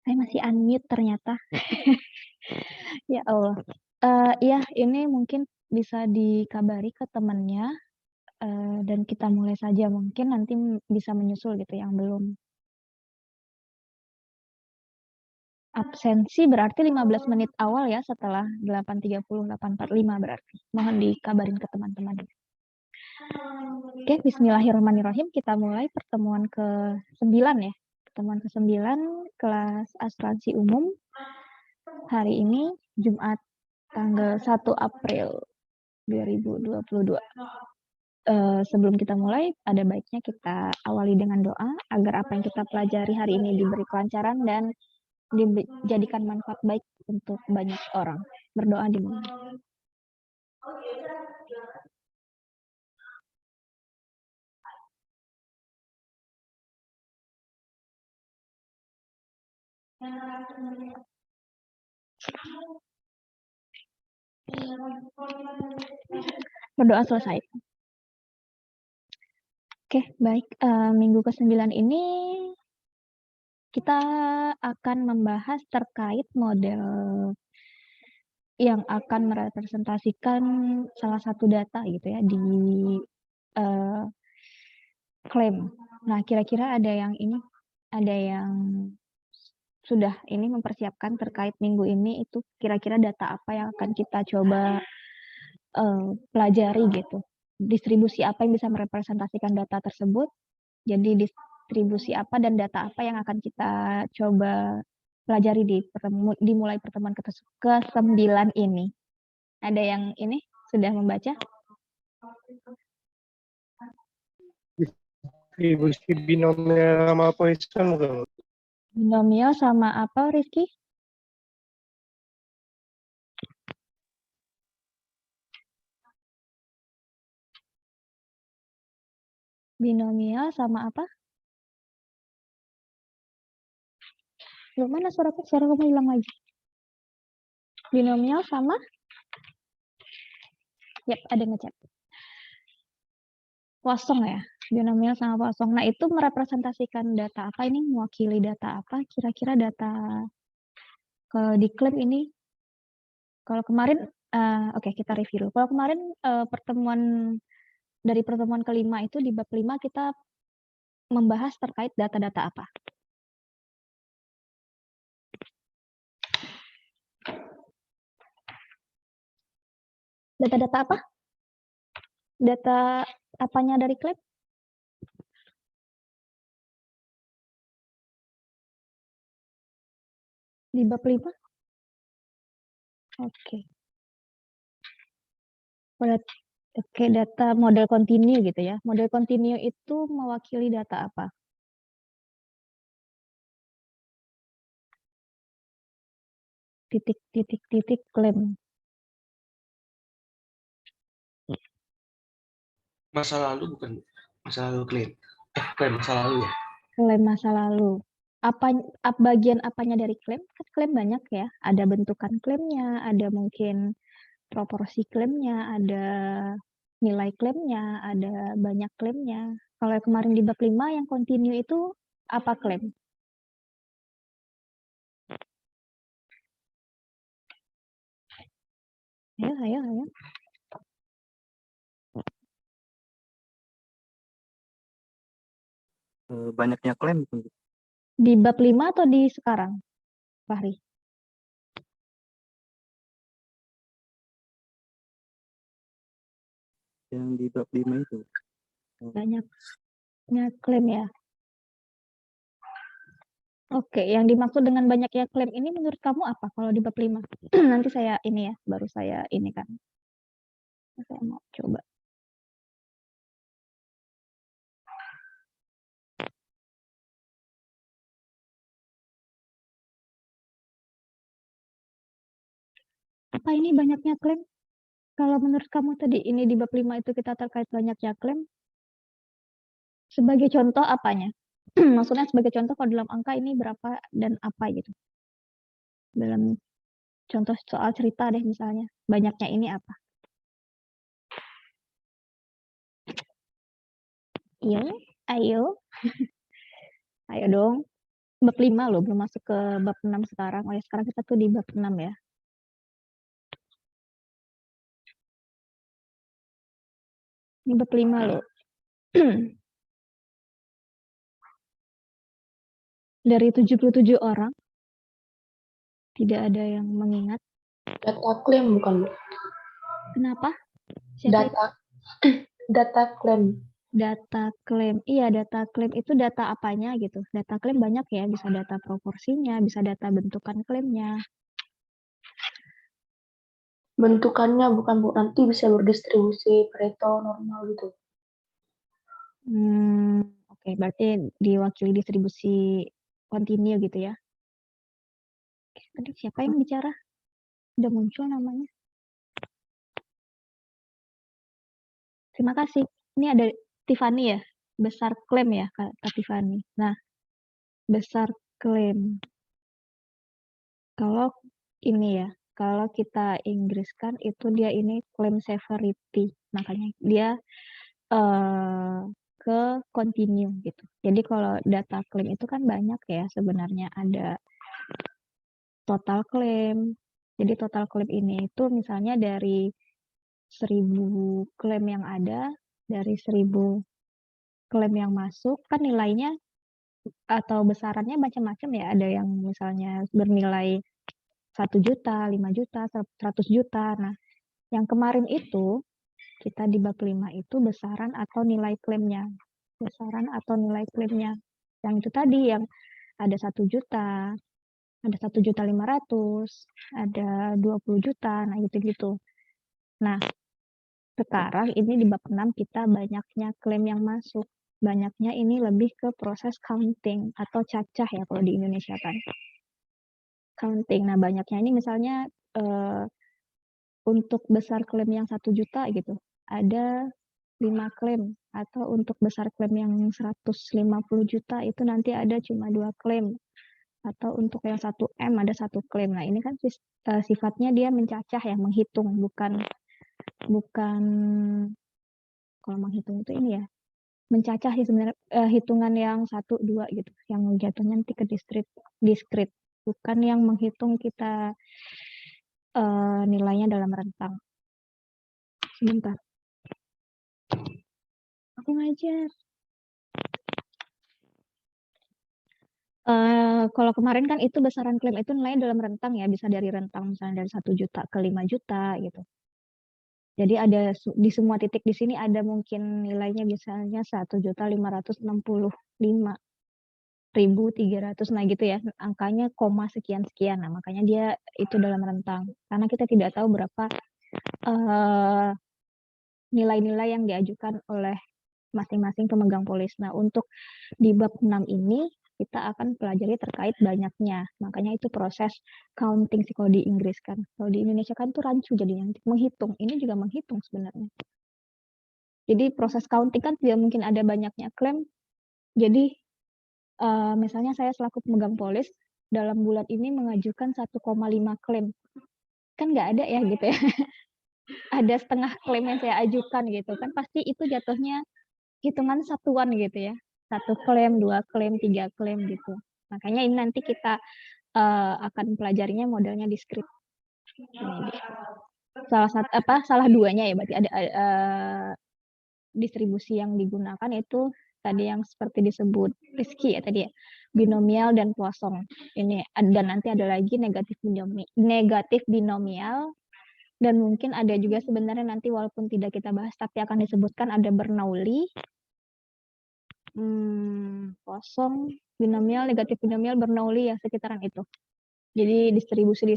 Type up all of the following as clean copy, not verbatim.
Saya masih unmute ternyata. Ya Allah. Iya, ini mungkin bisa dikabari ke temannya, dan kita mulai saja. Mungkin nanti bisa menyusul gitu yang belum. Absensi berarti 15 menit awal ya setelah 8.30, 8.45 berarti. Mohon dikabarin ke teman-teman. Oke, bismillahirrahmanirrahim. Kita mulai pertemuan ke-9 ya. Pertemuan ke-9 kelas asuransi umum. Hari ini Jumat tanggal 1 April 2022. Sebelum kita mulai, ada baiknya kita awali dengan doa agar apa yang kita pelajari hari ini diberi kelancaran dan dijadikan manfaat baik untuk banyak orang. Berdoa dimulai. Berdoa selesai. Oke, baik. Minggu ke-9 ini kita akan membahas terkait model yang akan merepresentasikan salah satu data gitu ya di klaim. Nah, kira-kira ada yang sudah ini mempersiapkan terkait minggu ini itu kira-kira data apa yang akan kita coba pelajari gitu. Distribusi apa yang bisa merepresentasikan data tersebut. Jadi distribusi apa dan data apa yang akan kita coba pelajari dimulai pertemuan ke-9 ini. Ada yang ini sudah membaca? Distribusi binomial sama Poisson bukan? Binomial sama apa, Rizky? Binomial sama apa? Loh, mana suara kamu hilang lagi? Binomial sama? Yap, ada ngechat. Kosong ya? Binomial sama kosong. Nah, itu merepresentasikan data apa ini? Mewakili data apa? Kira-kira data di klaim ini? Kalau kemarin, oke, kita review dulu. Kalau kemarin dari pertemuan ke-5 itu di bab 5 kita membahas terkait data-data apa? Data-data apa? Data apanya dari klaim? Di bab 5? Oke. Oke, data model continue gitu ya. Model continue itu mewakili data apa? Titik klaim. Masa lalu bukan? Masa lalu klaim. Klaim masa lalu ya? Klaim masa lalu. Bagian apanya dari klaim? Kan klaim banyak ya. Ada bentukan klaimnya, ada mungkin proporsi klaimnya, ada nilai klaimnya, ada banyak klaimnya. Kalau kemarin di bab 5 yang continue itu apa klaim? Ayo. Banyaknya klaim. Di bab 5 atau di sekarang, Fahri? Yang di bab 5 itu. Banyaknya klaim ya. Oke, yang dimaksud dengan banyaknya klaim ini menurut kamu apa kalau di bab 5? Nanti saya ini ya, baru saya ini kan. Saya mau coba. Apa ini banyaknya klaim? Kalau menurut kamu tadi ini di bab 5 itu kita terkait banyaknya klaim, sebagai contoh apanya? Maksudnya sebagai contoh kalau dalam angka ini berapa dan apa gitu. Dalam contoh soal cerita deh misalnya, banyaknya ini apa? Iya, ayo. Ayo dong. bab 5 loh, belum masuk ke bab 6 sekarang. Oh ya, sekarang kita tuh di bab 6 ya. Ini bab 5 loh. Dari 77 orang, tidak ada yang mengingat. Data klaim bukan, Bu? Kenapa? Siapa itu? Data klaim. Data klaim. Iya, data klaim itu data apanya gitu. Data klaim banyak ya, bisa data proporsinya, bisa data bentukan klaimnya. Bentukannya bukan, Bu, nanti bisa berdistribusi Pareto normal gitu. Oke, berarti diwakili distribusi kontinu gitu ya. Oke, tadi siapa yang bicara? Udah muncul namanya. Terima kasih. Ini ada Tiffany ya, besar klaim ya Kak Tiffany. Nah, besar klaim. Kalau ini ya, kalau kita Inggriskan itu dia ini claim severity. Makanya dia ke continue gitu. Jadi kalau data claim itu kan banyak ya sebenarnya, ada total claim. Jadi total claim ini itu misalnya dari 1000 klaim yang ada, dari 1000 klaim yang masuk, kan nilainya atau besarannya macam-macam ya. Ada yang misalnya bernilai 1 juta, 5 juta, 100 juta. Nah, yang kemarin itu kita di bab 5 itu besaran atau nilai klaimnya. Besaran atau nilai klaimnya. Yang itu tadi yang ada 1 juta, ada 1.500.000, ada 20 juta, nah gitu-gitu. Nah, sekarang ini di bab 6 kita banyaknya klaim yang masuk. Banyaknya ini lebih ke proses counting atau cacah ya kalau di Indonesia kan. Counting. Nah, banyaknya ini misalnya untuk besar klaim yang 1 juta gitu, ada 5 klaim, atau untuk besar klaim yang 150 juta itu nanti ada cuma 2 klaim, atau untuk yang 1 M ada 1 klaim. Nah, ini kan sifatnya dia mencacah ya, menghitung, bukan kalau menghitung itu ini ya, mencacah ya sebenarnya, hitungan yang 1, 2 gitu, yang jatuhnya nanti ke diskrit, bukan yang menghitung kita nilainya dalam rentang. Sebentar. Aku ngajar. Kalau kemarin kan itu besaran klaim itu nilainya dalam rentang ya, bisa dari rentang misalnya dari 1 juta ke 5 juta gitu. Jadi ada di semua titik di sini ada mungkin nilainya misalnya 1.565.300, nah gitu ya, angkanya koma sekian-sekian. Nah, makanya dia itu dalam rentang. Karena kita tidak tahu berapa nilai-nilai yang diajukan oleh masing-masing pemegang polis. Nah, untuk di bab 6 ini kita akan pelajari terkait banyaknya. Makanya itu proses counting sih kalau di Inggris kan. Kalau di Indonesia kan itu rancu jadinya, menghitung. Ini juga menghitung sebenarnya. Jadi proses counting kan tidak mungkin ada banyaknya klaim. Jadi misalnya saya selaku pemegang polis dalam bulan ini mengajukan 1,5 klaim. Kan nggak ada ya gitu ya. Ada setengah klaim yang saya ajukan gitu kan, pasti itu jatuhnya hitungan satuan gitu ya. 1 klaim, 2 klaim, 3 klaim gitu. Makanya ini nanti kita akan pelajarinya modelnya diskrit. Salah duanya ya, berarti ada distribusi yang digunakan itu tadi yang seperti disebut Rizky ya tadi ya, binomial dan Poisson. Ini dan nanti ada lagi negatif binomial, dan mungkin ada juga sebenarnya nanti walaupun tidak kita bahas tapi akan disebutkan ada Bernoulli, Poisson, binomial, negatif binomial, Bernoulli ya sekitaran itu. Jadi distribusi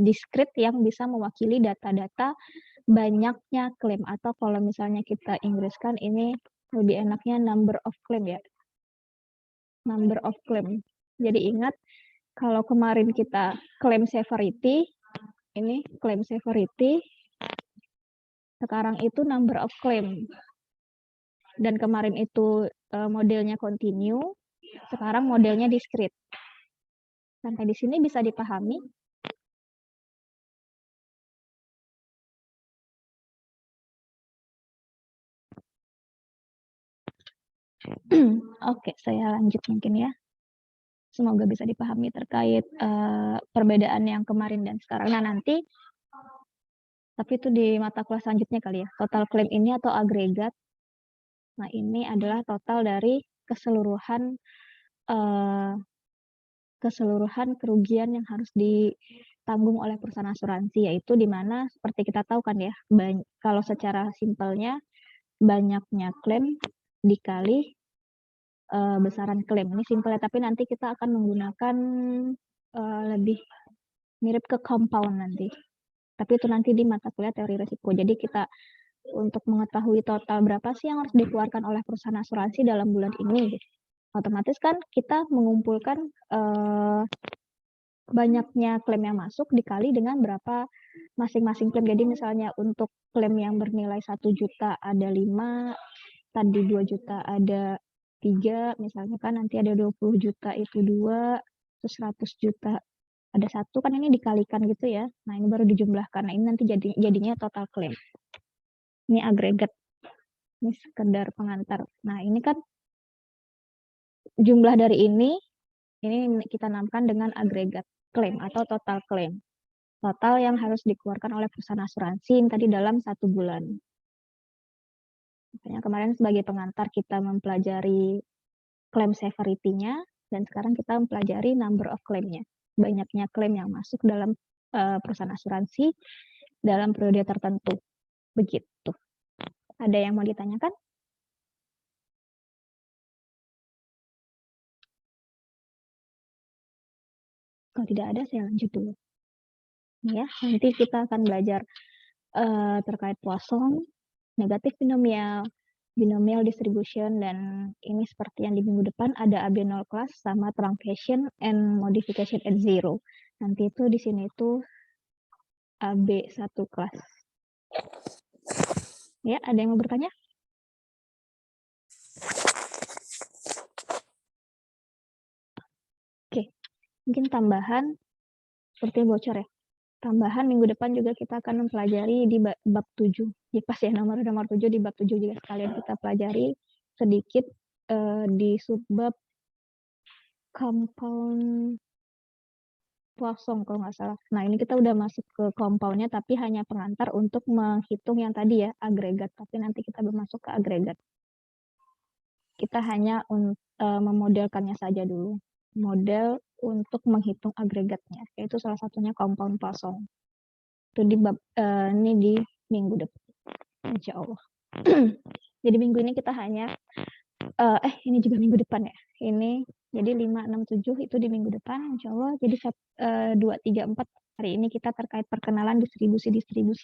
diskrit yang bisa mewakili data-data banyaknya klaim, atau kalau misalnya kita Inggriskan ini lebih enaknya number of claim ya. Number of claim. Jadi ingat kalau kemarin kita claim severity, ini claim severity, sekarang itu number of claim. Dan kemarin itu modelnya continue, sekarang modelnya diskrit. Sampai di sini bisa dipahami? Oke, saya lanjut mungkin ya. Semoga bisa dipahami terkait perbedaan yang kemarin dan sekarang. Nah, nanti, tapi itu di mata kuliah selanjutnya kali ya, total klaim ini atau agregat. Nah, ini adalah total dari keseluruhan kerugian yang harus ditanggung oleh perusahaan asuransi, yaitu di mana seperti kita tahu kan ya, kalau secara simpelnya banyaknya klaim dikali besaran klaim. Ini simpelnya, tapi nanti kita akan menggunakan lebih mirip ke compound nanti. Tapi itu nanti di mata kuliah teori risiko. Jadi kita untuk mengetahui total berapa sih yang harus dikeluarkan oleh perusahaan asuransi dalam bulan ini, otomatis kan kita mengumpulkan banyaknya klaim yang masuk dikali dengan berapa masing-masing klaim. Jadi misalnya untuk klaim yang bernilai 1 juta ada 5, tadi 2 juta ada 3, misalnya kan nanti ada 20 juta itu 2, terus 100 juta ada 1, kan ini dikalikan gitu ya. Nah, ini baru dijumlahkan. Nah, ini nanti jadinya total klaim. Ini agregat. Ini sekedar pengantar. Nah, ini kan jumlah dari ini kita namakan dengan agregat klaim atau total klaim. Total yang harus dikeluarkan oleh perusahaan asuransi yang tadi dalam 1 bulan. Makanya kemarin sebagai pengantar kita mempelajari claim severity-nya, dan sekarang kita mempelajari number of claim-nya. Banyaknya klaim yang masuk dalam perusahaan asuransi dalam periode tertentu. Begitu. Ada yang mau ditanyakan? Kalau tidak ada, saya lanjut dulu. Ya, nanti kita akan belajar terkait Poisson, negatif binomial distribution, dan ini seperti yang di minggu depan ada AB0 class sama truncation and modification at zero. Nanti itu di sini itu AB1 class. Ya, ada yang mau bertanya? Oke, mungkin tambahan seperti bocor ya. Tambahan minggu depan juga kita akan mempelajari di bab 7. Di pas ya nomor 7 di bab 7 juga sekalian kita pelajari sedikit di subbab compound Poisson kalau nggak salah. Nah, ini kita udah masuk ke compoundnya, tapi hanya pengantar untuk menghitung yang tadi ya, agregat. Tapi nanti kita bermasuk ke agregat. Kita hanya memodelkannya saja dulu. Model untuk menghitung agregatnya, yaitu salah satunya compound Poisson. Itu di bab ini di minggu depan, insya Allah. Jadi minggu ini kita hanya ini juga minggu depan ya. Ini jadi 5, 6, 7 itu di minggu depan, insya Allah. Jadi 2, 3, 4 hari ini kita terkait perkenalan distribusi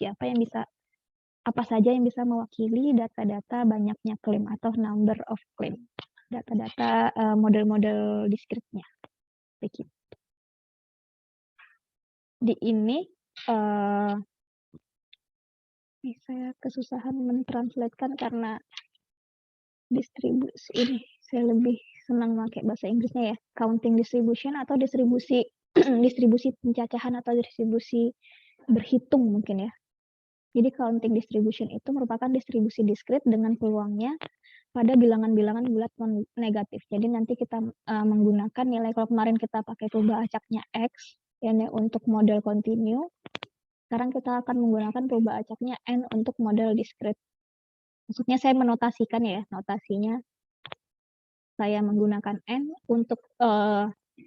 apa saja yang bisa mewakili data-data banyaknya klaim atau number of claim. Data-data model-model diskritnya. Begitu. Di ini saya kesusahan mentranslatekan karena distribusi ini saya lebih senang pakai bahasa Inggrisnya ya, counting distribution atau distribusi pencacahan atau distribusi berhitung mungkin ya. Jadi counting distribution itu merupakan distribusi diskrit dengan peluangnya pada bilangan-bilangan bulat negatif. Jadi nanti kita menggunakan nilai, kalau kemarin kita pakai perubahan acaknya X ini untuk model kontinu. Sekarang kita akan menggunakan perubahan acaknya N untuk model diskrit. Maksudnya saya menotasikan ya, notasinya saya menggunakan N untuk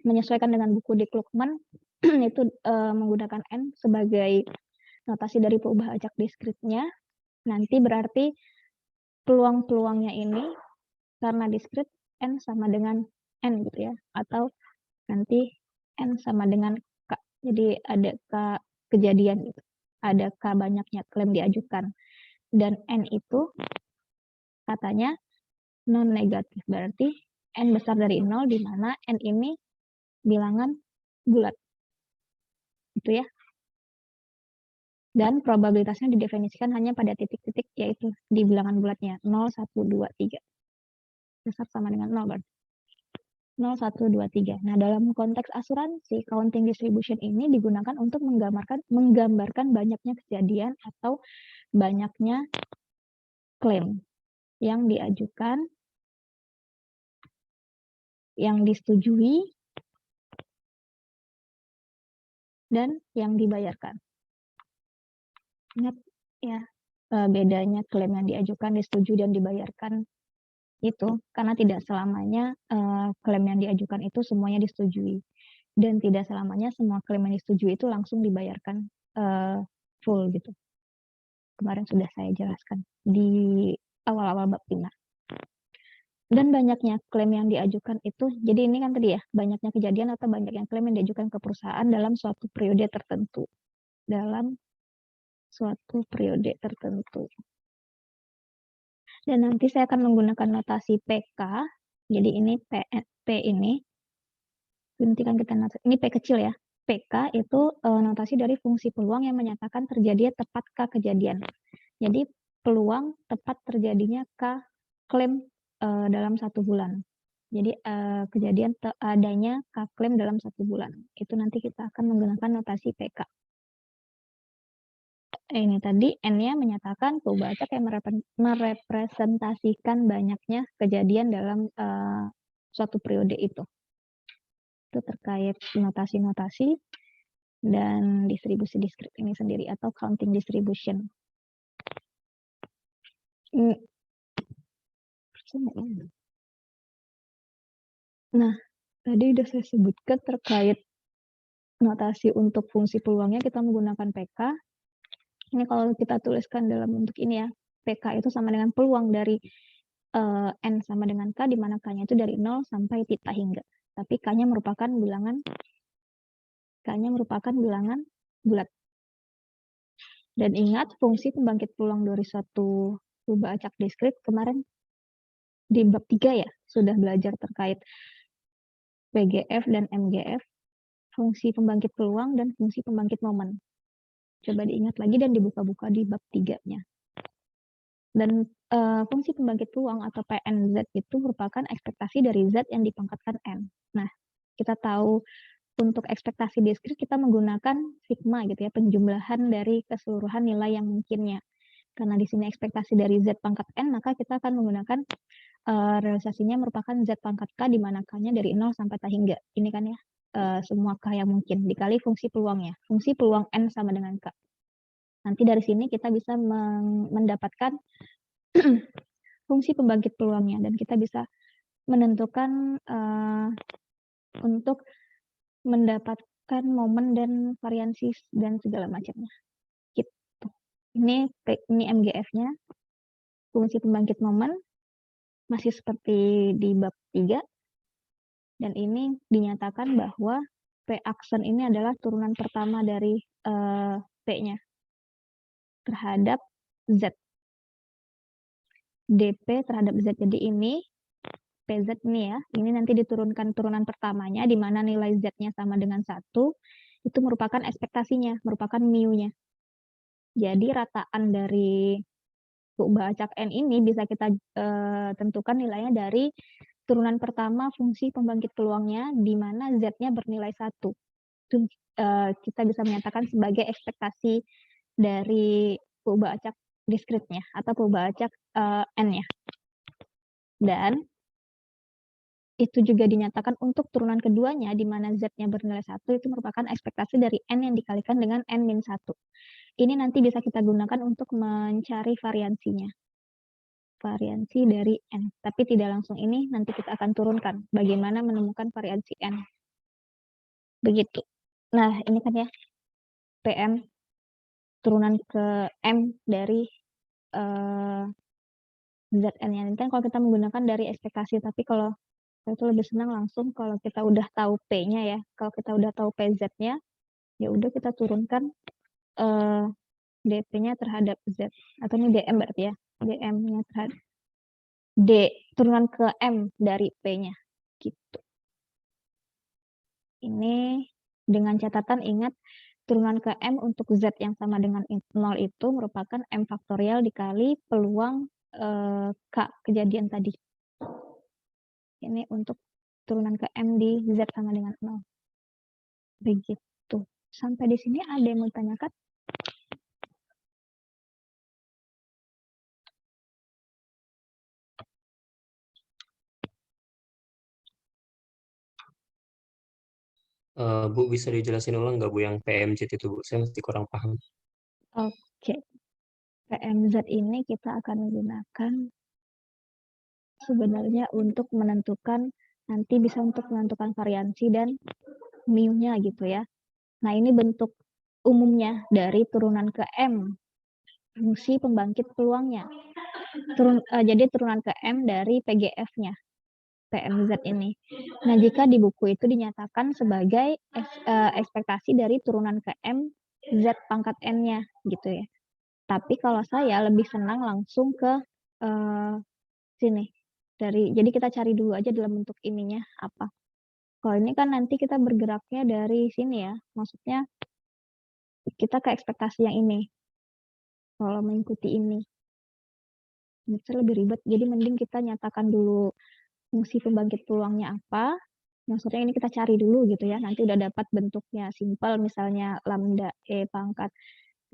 menyesuaikan dengan buku Dick Luqman itu menggunakan N sebagai notasi dari perubahan acak diskritnya. Nanti berarti peluang-peluangnya ini karena diskrit N sama dengan N gitu ya, atau nanti N sama dengan K. Jadi ada K kejadian gitu. Ada K banyaknya klaim diajukan. Dan N itu katanya non-negatif, berarti N besar dari 0, di mana N ini bilangan bulat. Itu ya. Dan probabilitasnya didefinisikan hanya pada titik-titik, yaitu di bilangan bulatnya 0, 1, 2, 3. Besar sama dengan 0 berarti. 0, 1, 2, 3. Nah, dalam konteks asuransi, counting distribution ini digunakan untuk menggambarkan banyaknya kejadian atau banyaknya klaim yang diajukan, yang disetujui, dan yang dibayarkan. Ingat ya, bedanya klaim yang diajukan, disetujui, dan dibayarkan itu karena tidak selamanya klaim yang diajukan itu semuanya disetujui, dan tidak selamanya semua klaim yang disetujui itu langsung dibayarkan full gitu. Kemarin sudah saya jelaskan di awal-awal bab 5. Dan banyaknya klaim yang diajukan itu, jadi ini kan tadi ya, banyaknya kejadian atau banyaknya klaim yang diajukan ke perusahaan dalam suatu periode tertentu. Dalam suatu periode tertentu. Dan nanti saya akan menggunakan notasi PK. Jadi ini P ini, hentikan kita notasi, ini P kecil ya. PK itu notasi dari fungsi peluang yang menyatakan terjadi tepatkah kejadian. Jadi peluang tepat terjadinya klaim dalam 1 bulan. Jadi kejadian adanya klaim dalam 1 bulan. Itu nanti kita akan menggunakan notasi PK. Ini tadi N-nya menyatakan pembacak yang merepresentasikan banyaknya kejadian dalam suatu periode itu. Itu terkait notasi-notasi dan distribusi diskrit ini sendiri atau counting distribution. Nah, tadi sudah saya sebutkan terkait notasi untuk fungsi peluangnya kita menggunakan PK. Ini kalau kita tuliskan dalam bentuk ini ya, PK itu sama dengan peluang dari N sama dengan K, di mana K-nya itu dari 0 sampai tita hingga. Tapi K-nya merupakan bilangan bulat. Dan ingat fungsi pembangkit peluang dari suatu kubah acak diskrit kemarin di bab 3 ya, sudah belajar terkait PGF dan MGF, fungsi pembangkit peluang dan fungsi pembangkit momen. Coba diingat lagi dan dibuka-buka di bab 3-nya. Dan fungsi pembangkit peluang atau PNZ itu merupakan ekspektasi dari Z yang dipangkatkan N. Nah, kita tahu untuk ekspektasi diskrit kita menggunakan sigma gitu ya, penjumlahan dari keseluruhan nilai yang mungkinnya. Karena di sini ekspektasi dari Z pangkat N, maka kita akan menggunakan realisasinya merupakan Z pangkat K, di mana K-nya dari 0 sampai T hingga. Ini kan ya, semua K yang mungkin, dikali fungsi peluangnya. Fungsi peluang N sama dengan K. Nanti dari sini kita bisa mendapatkan fungsi pembangkit peluangnya, dan kita bisa menentukan untuk mendapatkan momen dan variansi dan segala macamnya. Gitu. Ini MGF-nya, fungsi pembangkit momen, masih seperti di bab 3. Dan ini dinyatakan bahwa P aksen ini adalah turunan pertama dari P-nya terhadap Z. DP terhadap Z. Jadi ini PZ ini ya, ini nanti diturunkan turunan pertamanya, di mana nilai Z-nya sama dengan 1, itu merupakan ekspektasinya, merupakan mu-nya. Jadi rataan dari kubah acak N ini bisa kita tentukan nilainya dari turunan pertama fungsi pembangkit peluangnya, di mana Z-nya bernilai 1. Itu kita bisa menyatakan sebagai ekspektasi dari kubah acak diskritnya atau kubah acak N-nya. Dan itu juga dinyatakan untuk turunan keduanya, di mana Z-nya bernilai 1, itu merupakan ekspektasi dari N yang dikalikan dengan N-1. Ini nanti bisa kita gunakan untuk mencari variansinya. Variansi dari N. Tapi tidak langsung ini, nanti kita akan turunkan bagaimana menemukan variansi N. Begitu. Nah, ini kan ya, PM turunan ke M dari ZN-nya. Ini kan kalau kita menggunakan dari ekspektasi, tapi kalau saya itu lebih senang langsung kalau kita udah tahu P-nya ya. Kalau kita udah tahu PZ-nya, ya udah kita turunkan DP-nya terhadap Z. Atau ini DM berarti ya. DM-nya terhadap D, turunan ke M dari P-nya. Gitu. Ini dengan catatan ingat, turunan ke M untuk Z yang sama dengan 0 itu merupakan M faktorial dikali peluang K kejadian tadi. Ini untuk turunan ke M di Z sama dengan 0. Begitu. Sampai di sini ada yang mau ditanyakan? Bu, bisa dijelasin ulang nggak Bu yang PMZ itu Bu? Saya masih kurang paham. Oke, PMZ ini kita akan gunakan sebenarnya untuk menentukan, nanti bisa untuk menentukan variansi dan mu-nya gitu ya. Nah, ini bentuk umumnya dari turunan ke M, fungsi pembangkit peluangnya. Jadi turunan ke M dari PGF-nya, PMZ ini. Nah, jika di buku itu dinyatakan sebagai ekspektasi dari turunan ke M, Z pangkat N-nya gitu ya. Tapi kalau saya lebih senang langsung ke sini. Jadi kita cari dulu aja dalam bentuk ininya apa. Kalau ini kan nanti kita bergeraknya dari sini ya, maksudnya kita ke ekspektasi yang ini. Kalau mengikuti ini, bisa lebih ribet. Jadi mending kita nyatakan dulu fungsi pembangkit peluangnya apa. Maksudnya ini kita cari dulu gitu ya. Nanti udah dapat bentuknya simpel, misalnya lambda E pangkat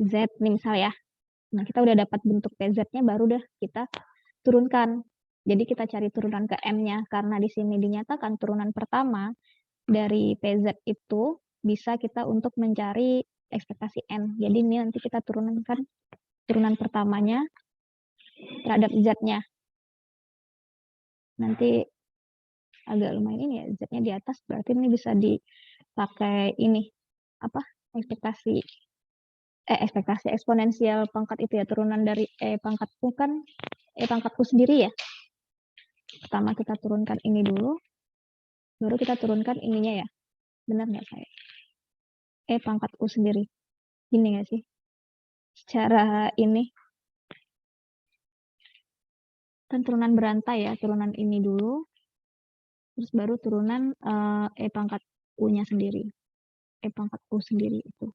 Z nih misal ya. Nah, kita udah dapat bentuk PZ-nya, baru deh kita turunkan. Jadi kita cari turunan ke M-nya, karena di sini dinyatakan turunan pertama dari PZ itu bisa kita untuk mencari ekspektasi N. Jadi ini nanti kita turunkan turunan pertamanya terhadap Z-nya. Nanti agak lumayan ini ya, Z-nya di atas, berarti ini bisa dipakai ini, apa, ekspektasi eksponensial pangkat itu ya, turunan dari E pangkat U kan, E pangkat U sendiri ya. Pertama kita turunkan ini dulu, baru kita turunkan ininya ya. Benar nggak saya? E pangkat U sendiri. Gini nggak sih? Secara ini, kan turunan berantai ya, turunan ini dulu, terus baru turunan E pangkat U-nya sendiri. E pangkat U sendiri itu.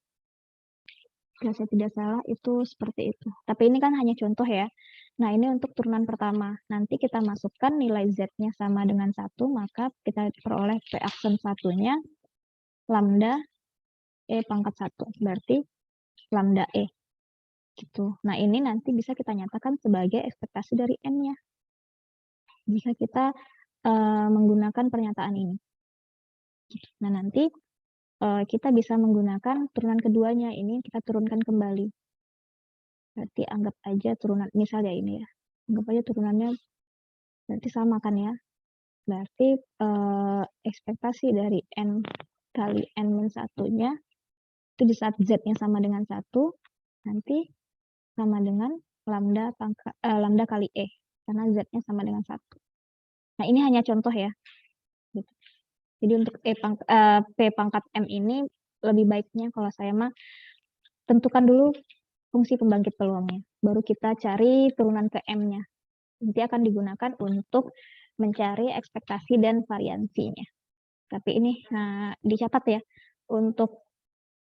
Kalau saya tidak salah itu seperti itu. Tapi ini kan hanya contoh ya. Nah, ini untuk turunan pertama. Nanti kita masukkan nilai Z-nya sama dengan 1, maka kita peroleh P aksen satunya lambda E pangkat 1. Berarti lambda E. Gitu. Nah, ini nanti bisa kita nyatakan sebagai ekspektasi dari N-nya. Jika kita menggunakan pernyataan ini. Nah, nanti kita bisa menggunakan turunan keduanya. Ini kita turunkan kembali. Berarti anggap aja turunan, misalnya ini ya. Anggap aja turunannya berarti sama kan ya. Berarti ekspektasi dari N kali N-1-nya itu di saat Z-nya sama dengan 1, nanti sama dengan lambda kali E. Karena Z-nya sama dengan 1. Nah, ini hanya contoh ya. Gitu. Jadi untuk P pangkat M ini lebih baiknya kalau saya mah tentukan dulu fungsi pembangkit peluangnya. Baru kita cari turunan ke M-nya. Nanti akan digunakan untuk mencari ekspektasi dan variansinya. Tapi ini dicatat ya, untuk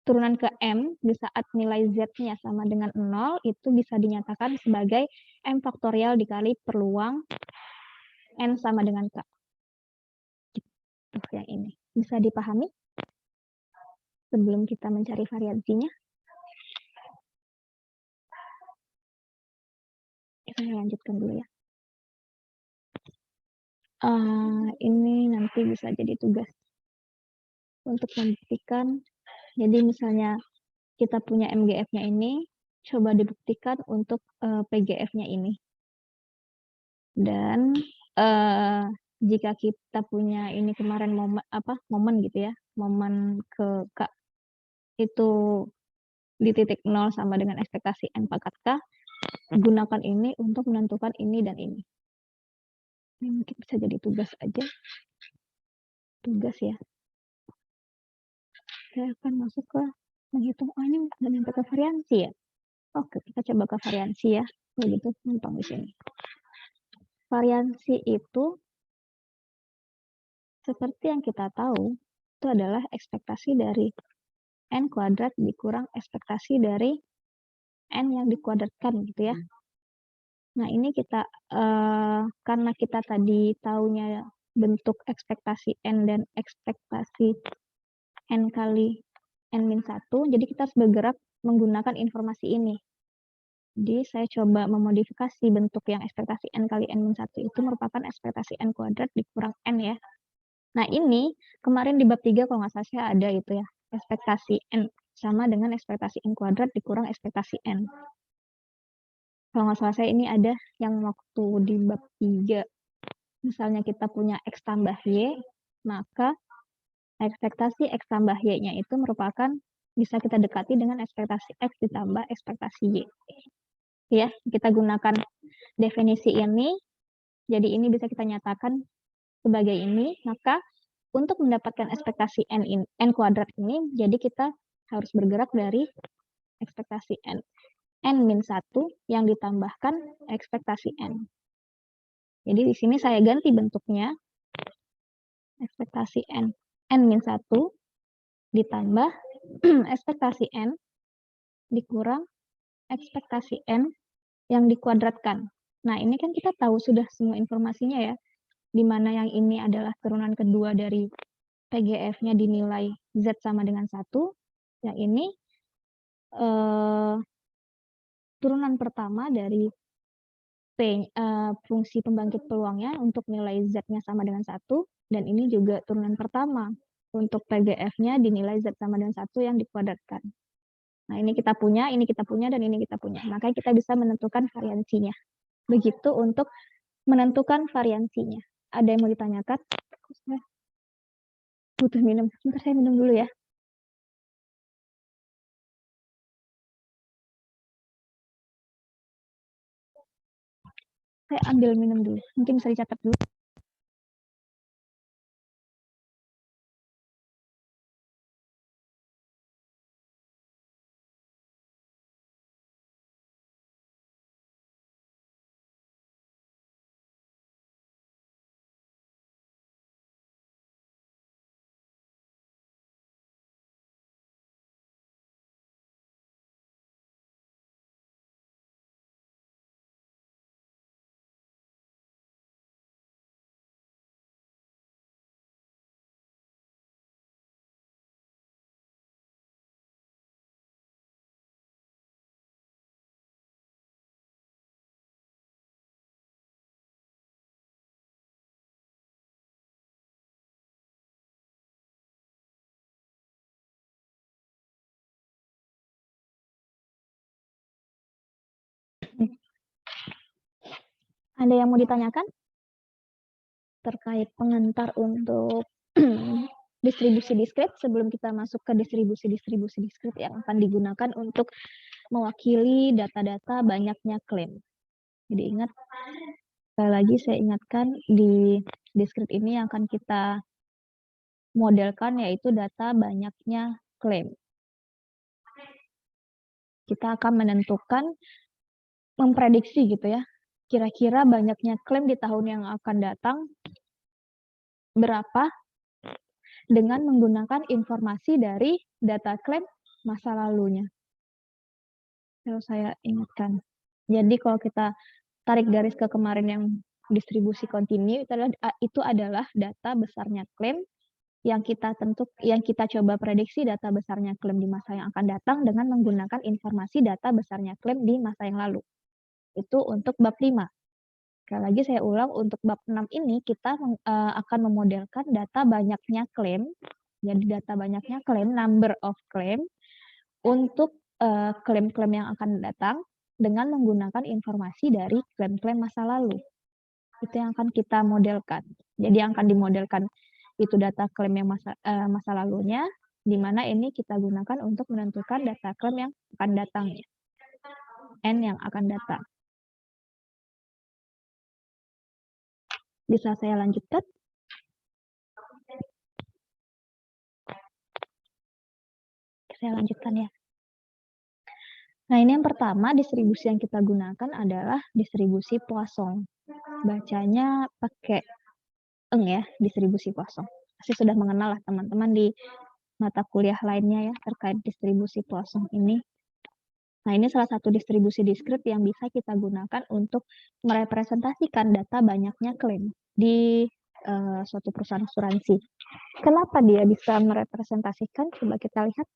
turunan ke M di saat nilai Z-nya sama dengan 0, itu bisa dinyatakan sebagai M faktorial dikali peluang N sama dengan K. Yang ini. Bisa dipahami sebelum kita mencari variansinya? Kita lanjutkan dulu ya. Ini nanti bisa jadi tugas untuk membuktikan. Jadi misalnya kita punya MGF-nya ini, coba dibuktikan untuk PGF-nya ini. Dan jika kita punya ini kemarin momen gitu ya, momen ke K itu di titik 0 sama dengan ekspektasi N pangkat K, gunakan ini untuk menentukan ini dan ini. Ini mungkin bisa jadi tugas aja. Tugas ya. Saya akan masuk ke menghitung, ini nggak nyampe ke variansi ya. Oke, kita coba ke variansi ya. Begitu gampang di sini. Variansi itu seperti yang kita tahu, itu adalah ekspektasi dari N kuadrat dikurang ekspektasi dari N yang dikuadratkan gitu ya. Nah, ini kita karena kita tadi taunya bentuk ekspektasi N dan ekspektasi N kali N-1, jadi kita harus bergerak menggunakan informasi ini. Jadi saya coba memodifikasi bentuk yang ekspektasi N kali N-1 itu merupakan ekspektasi N kuadrat dikurang N ya. Nah, ini kemarin di bab 3 kalau nggak salah saya ada itu ya, ekspektasi N sama dengan ekspektasi N kuadrat dikurang ekspektasi N. Kalau nggak salah saya ini ada yang waktu di bab 3, misalnya kita punya X tambah Y, maka ekspektasi X tambah Y-nya itu merupakan bisa kita dekati dengan ekspektasi X ditambah ekspektasi Y. Ya, kita gunakan definisi ini, jadi ini bisa kita nyatakan sebagai ini, maka untuk mendapatkan ekspektasi N kuadrat ini, jadi kita harus bergerak dari ekspektasi N-1 yang ditambahkan ekspektasi N. Jadi di sini saya ganti bentuknya, ekspektasi N-1 ditambah ekspektasi N dikurang ekspektasi N yang dikuadratkan. Nah, ini kan kita tahu sudah semua informasinya ya, di mana yang ini adalah turunan kedua dari PGF-nya dinilai Z sama dengan 1, yang ini turunan pertama dari fungsi pembangkit peluangnya untuk nilai Z-nya sama dengan 1, dan ini juga turunan pertama untuk PGF-nya dinilai Z sama dengan 1 yang dikuadratkan. Nah, ini kita punya, dan ini kita punya. Makanya kita bisa menentukan variansinya. Begitu untuk menentukan variansinya. Ada yang mau ditanyakan? Butuh minum. Sebentar saya minum dulu ya. Saya ambil minum dulu. Mungkin bisa dicatat dulu. Ada yang mau ditanyakan? Terkait pengantar untuk distribusi diskrit sebelum kita masuk ke distribusi diskrit yang akan digunakan untuk mewakili data-data banyaknya klaim. Jadi ingat, sekali lagi saya ingatkan di diskrit ini yang akan kita modelkan yaitu data banyaknya klaim. Kita akan menentukan, memprediksi gitu ya, kira-kira banyaknya klaim di tahun yang akan datang berapa dengan menggunakan informasi dari data klaim masa lalunya. Kalau saya ingatkan. Jadi kalau kita tarik garis ke kemarin yang distribusi kontinu, itu adalah data besarnya klaim yang kita coba prediksi data besarnya klaim di masa yang akan datang dengan menggunakan informasi data besarnya klaim di masa yang lalu. Itu untuk bab 5. Sekali lagi saya ulang, untuk bab 6 ini kita akan memodelkan data banyaknya klaim. Jadi data banyaknya klaim, number of claim, untuk klaim-klaim yang akan datang dengan menggunakan informasi dari klaim-klaim masa lalu. Itu yang akan kita modelkan. Jadi yang akan dimodelkan itu data klaim yang masa lalunya, di mana ini kita gunakan untuk menentukan data klaim yang akan datangnya. N yang akan datang. Bisa saya lanjutkan? Saya lanjutkan ya. Nah, ini yang pertama, distribusi yang kita gunakan adalah distribusi Poisson. Bacanya pakai eng ya, distribusi Poisson. Pasti sudah mengenal lah teman-teman di mata kuliah lainnya ya terkait distribusi Poisson ini. Nah, ini salah satu distribusi diskrit yang bisa kita gunakan untuk merepresentasikan data banyaknya klaim di suatu perusahaan asuransi. Kenapa dia bisa merepresentasikan? Coba kita lihat.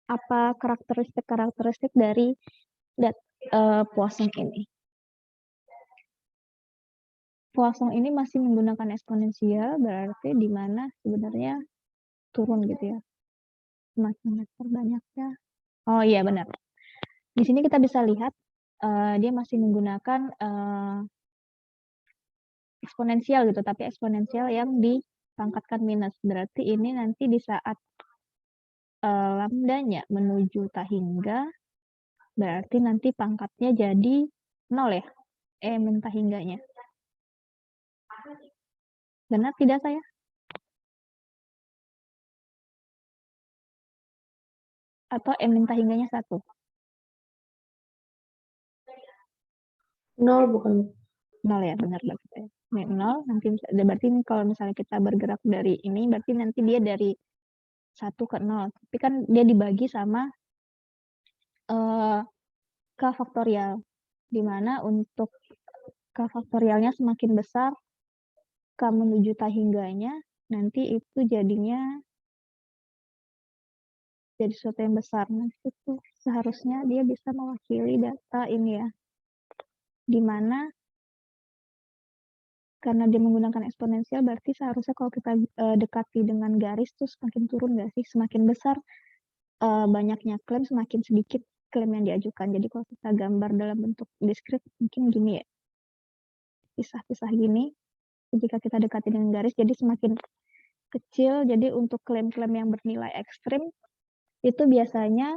Apa karakteristik dari Poisson ini? Poisson ini masih menggunakan eksponensial, berarti di mana sebenarnya turun gitu ya. Semakin besar banyaknya. Oh iya benar. Di sini kita bisa lihat dia masih menggunakan eksponensial gitu, tapi eksponensial yang dipangkatkan minus. Berarti ini nanti di saat lambdanya menuju tahingga, berarti nanti pangkatnya jadi 0 ya, min tahingganya. Benar tidak saya? Atau min tahingganya 1? 0 bukan. 0 ya, benar berarti saya. Ini 0, nanti berarti ini kalau misalnya kita bergerak dari ini, berarti nanti dia dari 1 ke 0. Tapi kan dia dibagi sama K faktorial, di mana untuk K faktorialnya semakin besar, K menuju tahingganya, nanti itu jadinya jadi sesuatu yang besar. Nah, itu seharusnya dia bisa mewakili data ini ya, di mana karena dia menggunakan eksponensial, berarti seharusnya kalau kita dekati dengan garis tuh semakin turun nggak sih? Semakin besar banyaknya klaim, semakin sedikit klaim yang diajukan. Jadi kalau kita gambar dalam bentuk diskrit, mungkin gini ya, pisah-pisah gini. Jika kita dekati dengan garis, jadi semakin kecil. Jadi untuk klaim-klaim yang bernilai ekstrim, itu biasanya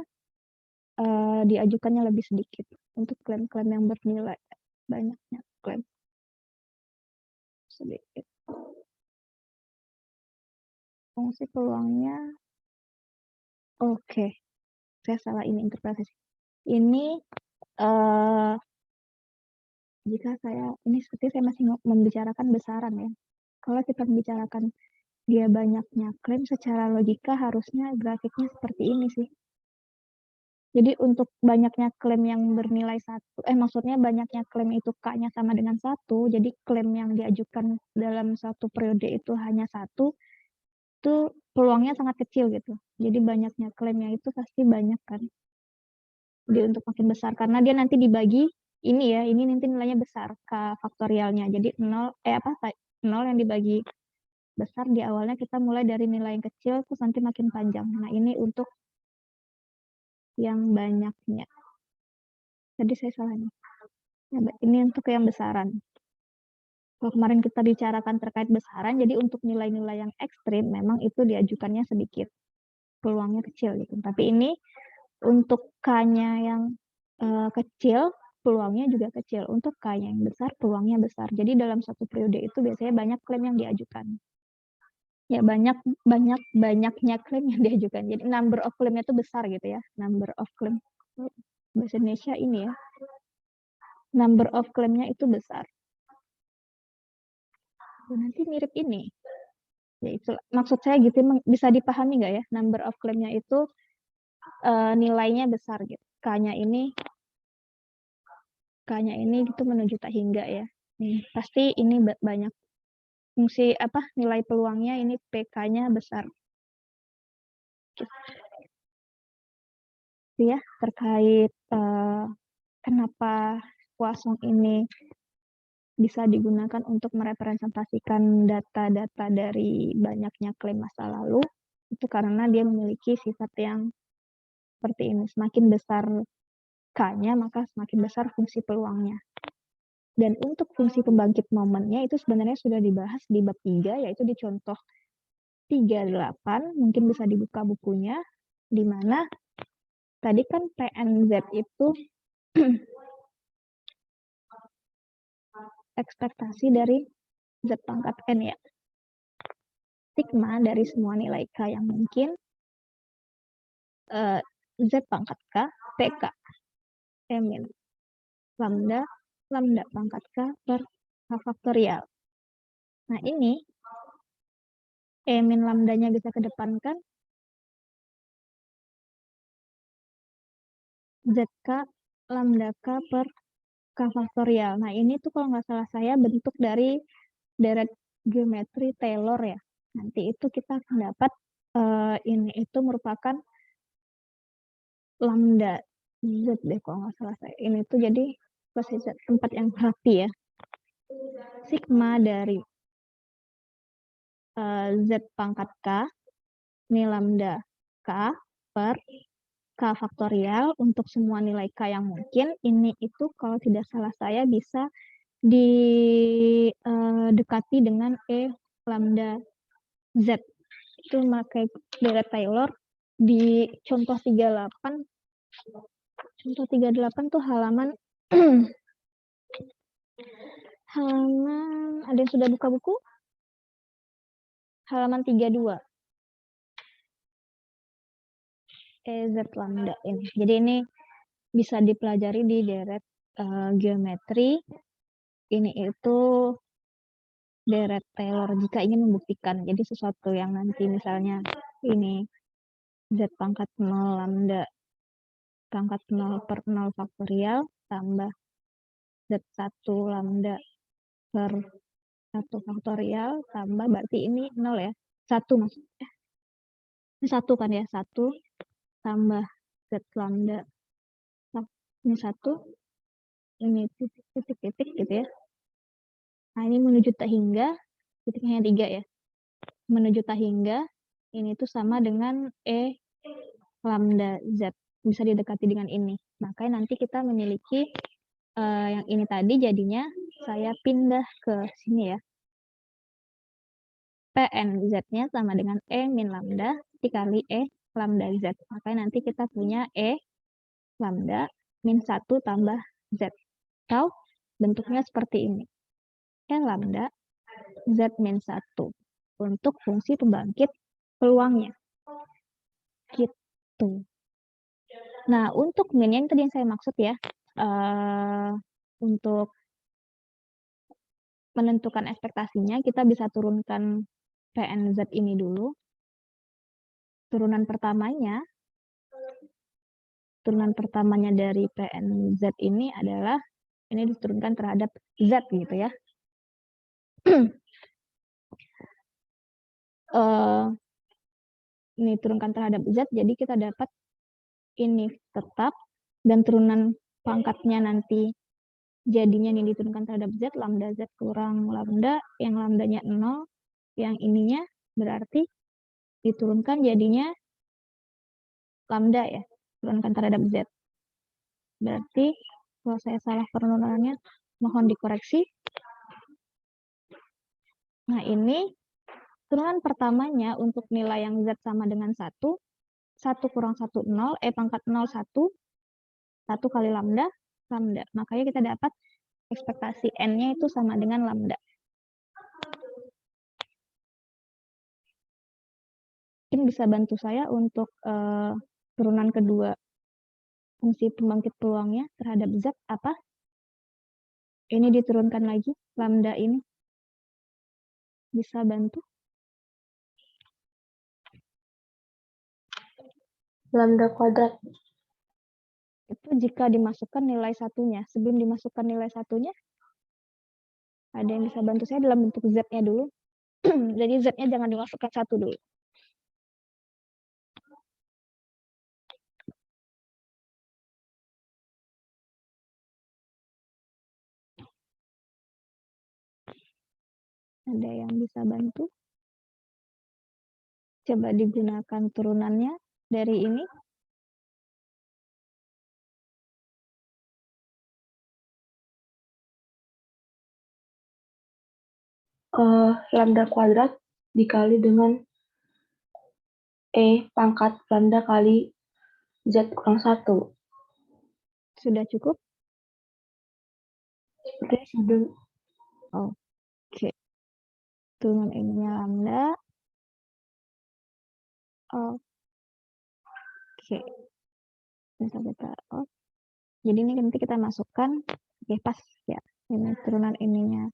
diajukannya lebih sedikit. Untuk klaim-klaim yang bernilai banyaknya klaim sedikit. Fungsi peluangnya, oke, saya salah ini interpretasi. Ini jika saya, ini seperti saya masih membicarakan besaran ya. Kalau kita membicarakan dia banyaknya klaim, secara logika harusnya grafiknya seperti ini sih. Jadi untuk banyaknya klaim yang bernilai 1, maksudnya banyaknya klaim itu K-nya sama dengan 1, jadi klaim yang diajukan dalam satu periode itu hanya 1, itu peluangnya sangat kecil gitu. Jadi banyaknya klaimnya itu pasti banyak kan. Jadi untuk makin besar, karena dia nanti dibagi, ini ya, ini nanti nilainya besar, K faktorialnya. Jadi 0 yang dibagi besar di awalnya kita mulai dari nilai yang kecil, terus nanti makin panjang. Nah ini untuk yang banyaknya. Tadi saya salah nih. Nah, ini untuk yang besaran. Kalau kemarin kita bicarakan terkait besaran, jadi untuk nilai-nilai yang ekstrim memang itu diajukannya sedikit, peluangnya kecil gitu. Tapi ini untuk K-nya yang kecil, peluangnya juga kecil. Untuk K-nya yang besar, peluangnya besar. Jadi dalam satu periode itu biasanya banyak klaim yang diajukan. Ya banyaknya klaim yang diajukan. Jadi number of claim-nya itu besar gitu ya. Number of claim. Bahasa Indonesia ini ya. Number of claim-nya itu besar. Nanti mirip ini. Ya itu maksud saya gitu, bisa dipahami nggak ya? Number of claim-nya itu nilainya besar gitu. K-nya ini gitu menuju tahingga ya. Pasti ini banyak fungsi nilai peluangnya ini PK-nya besar. Ya, terkait kenapa Poisson ini bisa digunakan untuk merepresentasikan data-data dari banyaknya klaim masa lalu, itu karena dia memiliki sifat yang seperti ini. Semakin besar K-nya, maka semakin besar fungsi peluangnya. Dan untuk fungsi pembangkit momennya itu sebenarnya sudah dibahas di bab 3, yaitu di contoh 38, mungkin bisa dibuka bukunya, di mana tadi kan PNZ itu ekspektasi dari Z pangkat N ya. Sigma dari semua nilai K yang mungkin, Z pangkat K, PK, min lambda pangkat K per K faktorial. Nah ini, min lambdanya bisa kedepankan, ZK lambda K per K faktorial. Nah ini tuh kalau nggak salah saya bentuk dari deret geometri Taylor ya. Nanti itu kita akan dapat ini itu merupakan lambda Z deh kalau nggak salah saya. Ini tuh jadi posisi tempat yang rapi ya. sigma dari Z pangkat K, ini lambda K per K faktorial untuk semua nilai K yang mungkin. Ini itu kalau tidak salah saya bisa didekati dengan E lambda Z. Itu memakai deret Taylor di contoh 38. Contoh 38 tuh halaman halaman, ada yang sudah buka buku? Halaman 32. EZ lambda ini. Jadi ini bisa dipelajari di deret geometri. Ini itu deret Taylor jika ingin membuktikan. Jadi sesuatu yang nanti misalnya ini Z pangkat 0 lambda pangkat 0 per 0 faktorial tambah Z1 lambda per 1 faktorial tambah berarti ini 0 ya. 1 maksudnya. Ini 1 kan ya, 1 tambah Z lambda. Ini 1, ini titik-titik gitu ya. Nah, ini menuju tak hingga, titiknya 3 ya. Menuju tak hingga, ini tuh sama dengan E lambda Z. Bisa didekati dengan ini. Makanya nanti kita memiliki yang ini tadi jadinya saya pindah ke sini ya. Pn Z-nya sama dengan E min lambda dikali E lambda Z. Makanya nanti kita punya E lambda min 1 tambah Z. Atau bentuknya seperti ini. E lambda Z min 1 untuk fungsi pembangkit peluangnya. Gitu. Nah, untuk min yang tadi yang saya maksud ya, untuk menentukan ekspektasinya, kita bisa turunkan PNZ ini dulu. Turunan pertamanya dari PNZ ini adalah, ini diturunkan terhadap Z gitu ya. Ini turunkan terhadap Z, jadi kita dapat ini tetap, dan turunan pangkatnya nanti jadinya ini diturunkan terhadap Z, lambda Z kurang lambda, yang lambdanya 0, yang ininya berarti diturunkan jadinya lambda ya, turunkan terhadap Z. Berarti kalau saya salah penurunannya, mohon dikoreksi. Nah, ini turunan pertamanya untuk nilai yang Z sama dengan 1, 1 kurang 1, 0, E pangkat 0, 1, 1 kali lambda, lambda. Makanya kita dapat ekspektasi N-nya itu sama dengan lambda. Mungkin bisa bantu saya untuk turunan kedua fungsi pembangkit peluangnya terhadap Z apa? Ini diturunkan lagi, lambda ini. Bisa bantu? Lambda kuadrat. Itu jika dimasukkan nilai satunya. Sebelum dimasukkan nilai satunya, ada yang bisa bantu saya dalam bentuk Z-nya dulu. Jadi Z-nya jangan dimasukkan 1 dulu. Ada yang bisa bantu? Coba digunakan turunannya dari ini. Lambda kuadrat dikali dengan E pangkat lambda kali Z kurang 1. Sudah cukup? Sepertinya sudah. Oke. Turunan ininya lambda. Oke. Bisa kita jadi ini nanti kita masukkan. Oke, pas ya. Ini turunan ininya.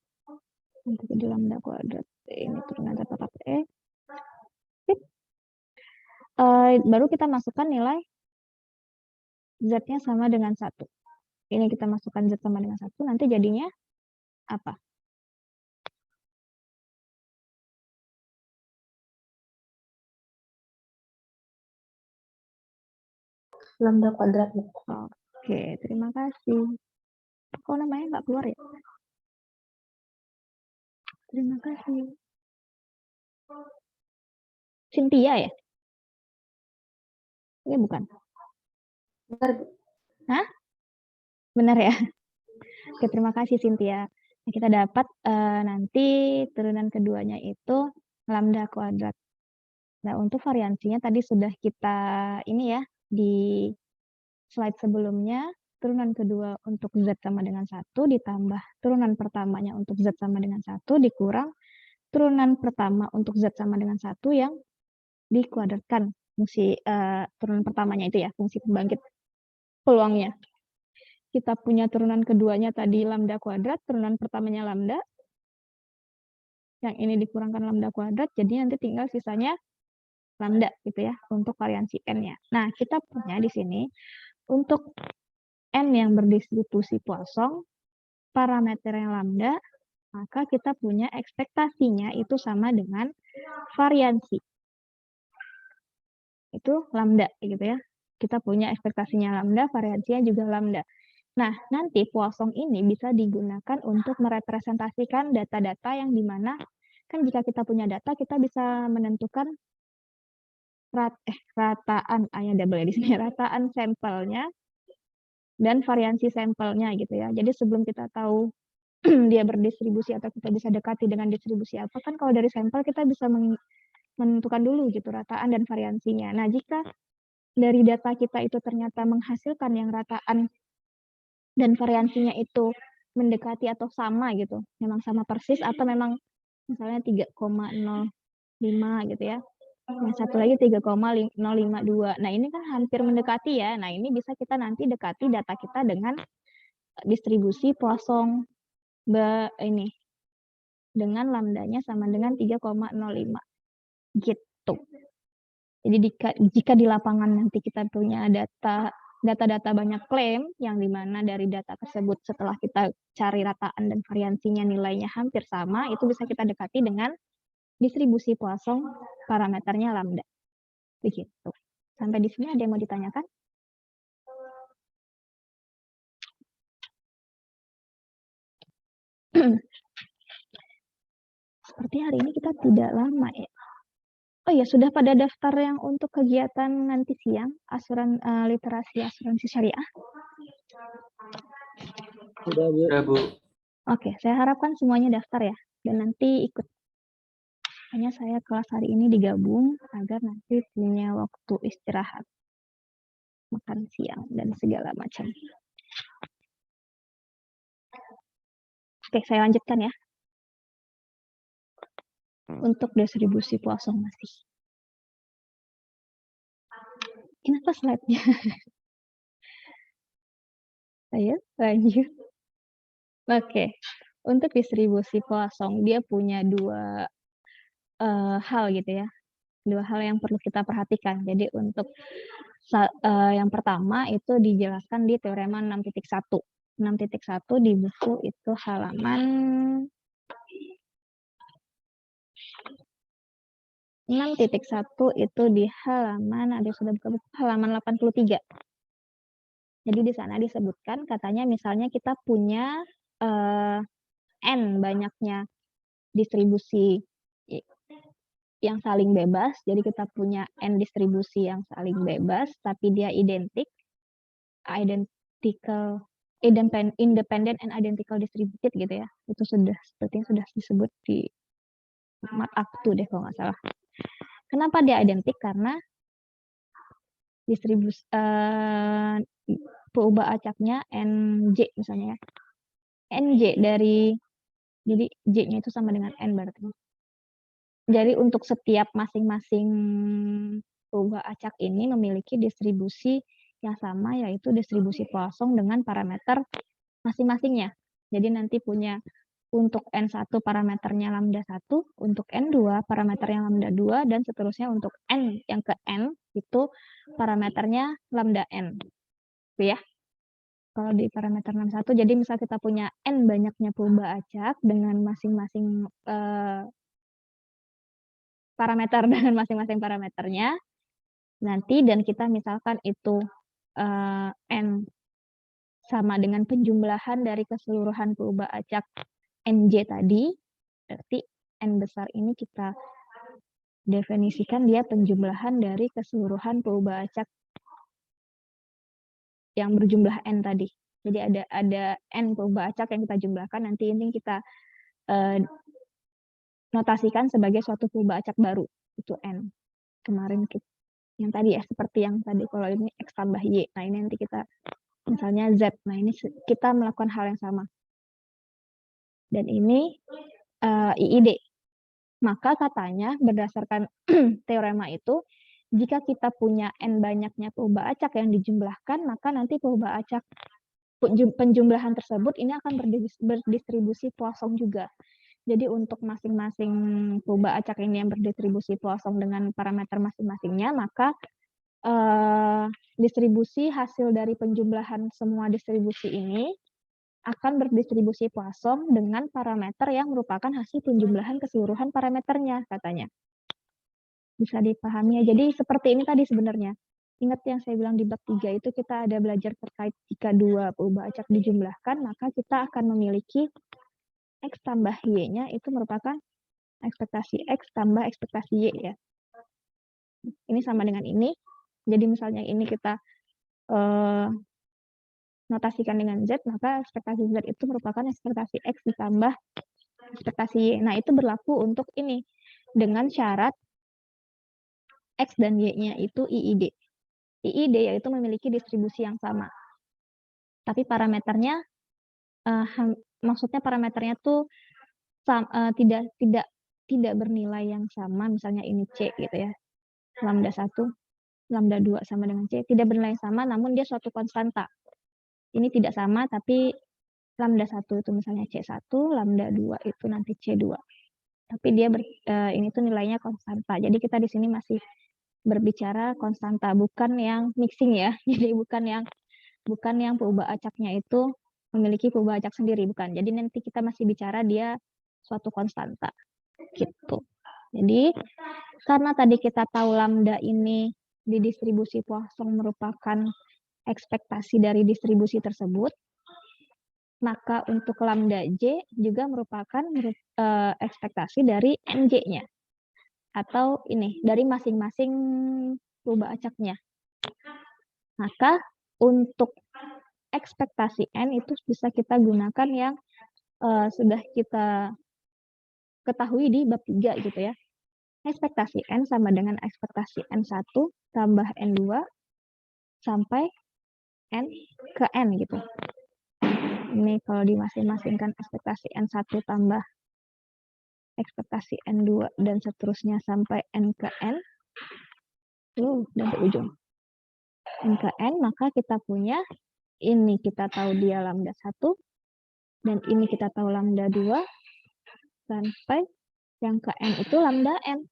Nanti jadi lambda kuadrat. Ini turunan tetap E. Baru kita masukkan nilai Z-nya sama dengan 1. Ini kita masukkan Z sama dengan 1. Nanti jadinya apa? Lambda kuadrat. Oke, terima kasih. Kok namanya nggak keluar ya? Terima kasih. Cynthia ya? Ini bukan. Benar, Bu. Benar ya? Oke, terima kasih Cynthia. Nah, kita dapat nanti turunan keduanya itu lambda kuadrat. Nah, untuk variansinya tadi sudah kita ini ya di slide sebelumnya, turunan kedua untuk Z sama dengan 1 ditambah turunan pertamanya untuk Z sama dengan 1 dikurang turunan pertama untuk Z sama dengan 1 yang dikuadratkan fungsi turunan pertamanya itu ya, fungsi pembangkit peluangnya. Kita punya turunan keduanya tadi lambda kuadrat, turunan pertamanya lambda. Yang ini dikurangkan lambda kuadrat, jadi nanti tinggal sisanya lambda gitu ya untuk variansi n-nya. Nah, kita punya di sini untuk n yang berdistribusi Poisson, parameternya lambda, maka kita punya ekspektasinya itu sama dengan variansi. Itu lambda gitu ya. Kita punya ekspektasinya lambda, variansinya juga lambda. Nah, nanti Poisson ini bisa digunakan untuk merepresentasikan data-data yang dimana kan jika kita punya data kita bisa menentukan rataan double di sini rataan sampelnya dan variansi sampelnya gitu ya. Jadi sebelum kita tahu dia berdistribusi atau kita bisa dekati dengan distribusi apa kan kalau dari sampel kita bisa menentukan dulu gitu rataan dan variansinya. Nah, jika dari data kita itu ternyata menghasilkan yang rataan dan variansinya itu mendekati atau sama gitu, memang sama persis atau memang misalnya 3,05 gitu ya. Yang satu lagi 3,052. Nah, ini kan hampir mendekati ya. Nah, ini bisa kita nanti dekati data kita dengan distribusi Poisson ini dengan lambdanya sama dengan 3,05 gitu. Jadi jika di lapangan nanti kita punya data banyak klaim yang dimana dari data tersebut setelah kita cari rataan dan variansinya nilainya hampir sama, itu bisa kita dekati dengan distribusi Poisson parameternya lambda. Begitu. Sampai di sini ada yang mau ditanyakan? Seperti hari ini kita tidak lama ya. Oh ya, sudah pada daftar yang untuk kegiatan nanti siang, literasi asuransi syariah? Sudah, Bu. Ya, Bu. Oke, saya harapkan semuanya daftar ya. Dan nanti ikut. Hanya saya kelas hari ini digabung agar nanti punya waktu istirahat. Makan siang dan segala macam. Oke, saya lanjutkan ya. Untuk distribusi Poisson masih. Kenapa slide-nya? Ayo, lanjut. Oke, untuk distribusi Poisson, dia punya dua hal gitu ya. Dua hal yang perlu kita perhatikan. Jadi untuk yang pertama itu dijelaskan di teorema 6.1. 6.1 di buku itu halaman 6.1 itu di halaman, ada sudah buka buku, halaman 83. Jadi di sana disebutkan katanya misalnya kita punya N banyaknya distribusi yang saling bebas, jadi kita punya N distribusi yang saling bebas, tapi dia independent and identical distributed gitu ya. Itu sepertinya sudah disebut di mat aktu deh kalau nggak salah. Kenapa dia identik? Karena distribusi peubah acaknya NJ misalnya ya. NJ dari, jadi J-nya itu sama dengan N berarti. Jadi untuk setiap masing-masing peubah acak ini memiliki distribusi yang sama, yaitu distribusi Poisson dengan parameter masing-masingnya. Jadi nanti punya untuk N1 parameternya lambda 1, untuk N2 parameternya lambda 2, dan seterusnya untuk N yang ke N itu parameternya lambda N. Itu ya. Kalau di parameter 61, jadi misal kita punya N banyaknya peubah acak dengan masing-masing parameter dengan masing-masing parameternya nanti, dan kita misalkan itu N sama dengan penjumlahan dari keseluruhan peubah acak NJ tadi, Berarti N besar ini kita definisikan dia penjumlahan dari keseluruhan perubahan acak yang berjumlah N tadi. Jadi ada N perubahan acak yang kita jumlahkan, nanti ini kita notasikan sebagai suatu perubahan acak baru, itu N. Kemarin yang tadi ya, seperti yang tadi, kalau ini X tambah Y. Nah ini nanti kita, misalnya Z. Nah ini kita melakukan hal yang sama. Dan ini IID. Maka katanya berdasarkan teorema itu, jika kita punya N banyaknya perubahan acak yang dijumlahkan, maka nanti perubahan acak penjumlahan tersebut ini akan berdistribusi Poisson juga. Jadi untuk masing-masing perubahan acak ini yang berdistribusi Poisson dengan parameter masing-masingnya, maka distribusi hasil dari penjumlahan semua distribusi ini akan berdistribusi Poisson dengan parameter yang merupakan hasil penjumlahan keseluruhan parameternya, katanya. Bisa dipahami ya. Jadi seperti ini tadi sebenarnya. Ingat yang saya bilang di bab 3 itu kita ada belajar terkait jika dua perubahan acak dijumlahkan, maka kita akan memiliki X tambah Y-nya itu merupakan ekspektasi X tambah ekspektasi Y ya. Ini sama dengan ini. Jadi misalnya ini kita notasikan dengan Z, maka ekspektasi Z itu merupakan ekspektasi X ditambah ekspektasi Y. Nah, itu berlaku untuk ini. Dengan syarat X dan Y-nya itu IID. IID yaitu memiliki distribusi yang sama. Tapi parameternya, maksudnya parameternya tuh tidak bernilai yang sama, misalnya ini C gitu ya. Lambda 1, lambda 2 sama dengan C. Tidak bernilai yang sama, namun dia suatu konstanta. Ini tidak sama, tapi lambda 1 itu misalnya C1, lambda 2 itu nanti C2. Tapi dia ini tuh nilainya konstanta. Jadi kita di sini masih berbicara konstanta, bukan yang mixing ya. Jadi bukan yang perubahan acaknya itu memiliki perubahan acak sendiri, bukan. Jadi nanti kita masih bicara dia suatu konstanta. Gitu. Jadi karena tadi kita tahu lambda ini di distribusi Poisson merupakan ekspektasi dari distribusi tersebut, maka untuk lambda J juga merupakan ekspektasi dari NJ-nya. Atau ini, dari masing-masing perubahan acaknya. Maka untuk ekspektasi N itu bisa kita gunakan yang sudah kita ketahui di bab 3 gitu ya. Ekspektasi N sama dengan ekspektasi N1 tambah N2 sampai N ke N gitu. Ini kalau dimasing-masingkan ekspektasi N1 tambah ekspektasi N2 dan seterusnya sampai N ke N. Dan ke ujung. N ke N, maka kita punya ini kita tahu dia lambda 1 dan ini kita tahu lambda 2 sampai yang ke N itu lambda N.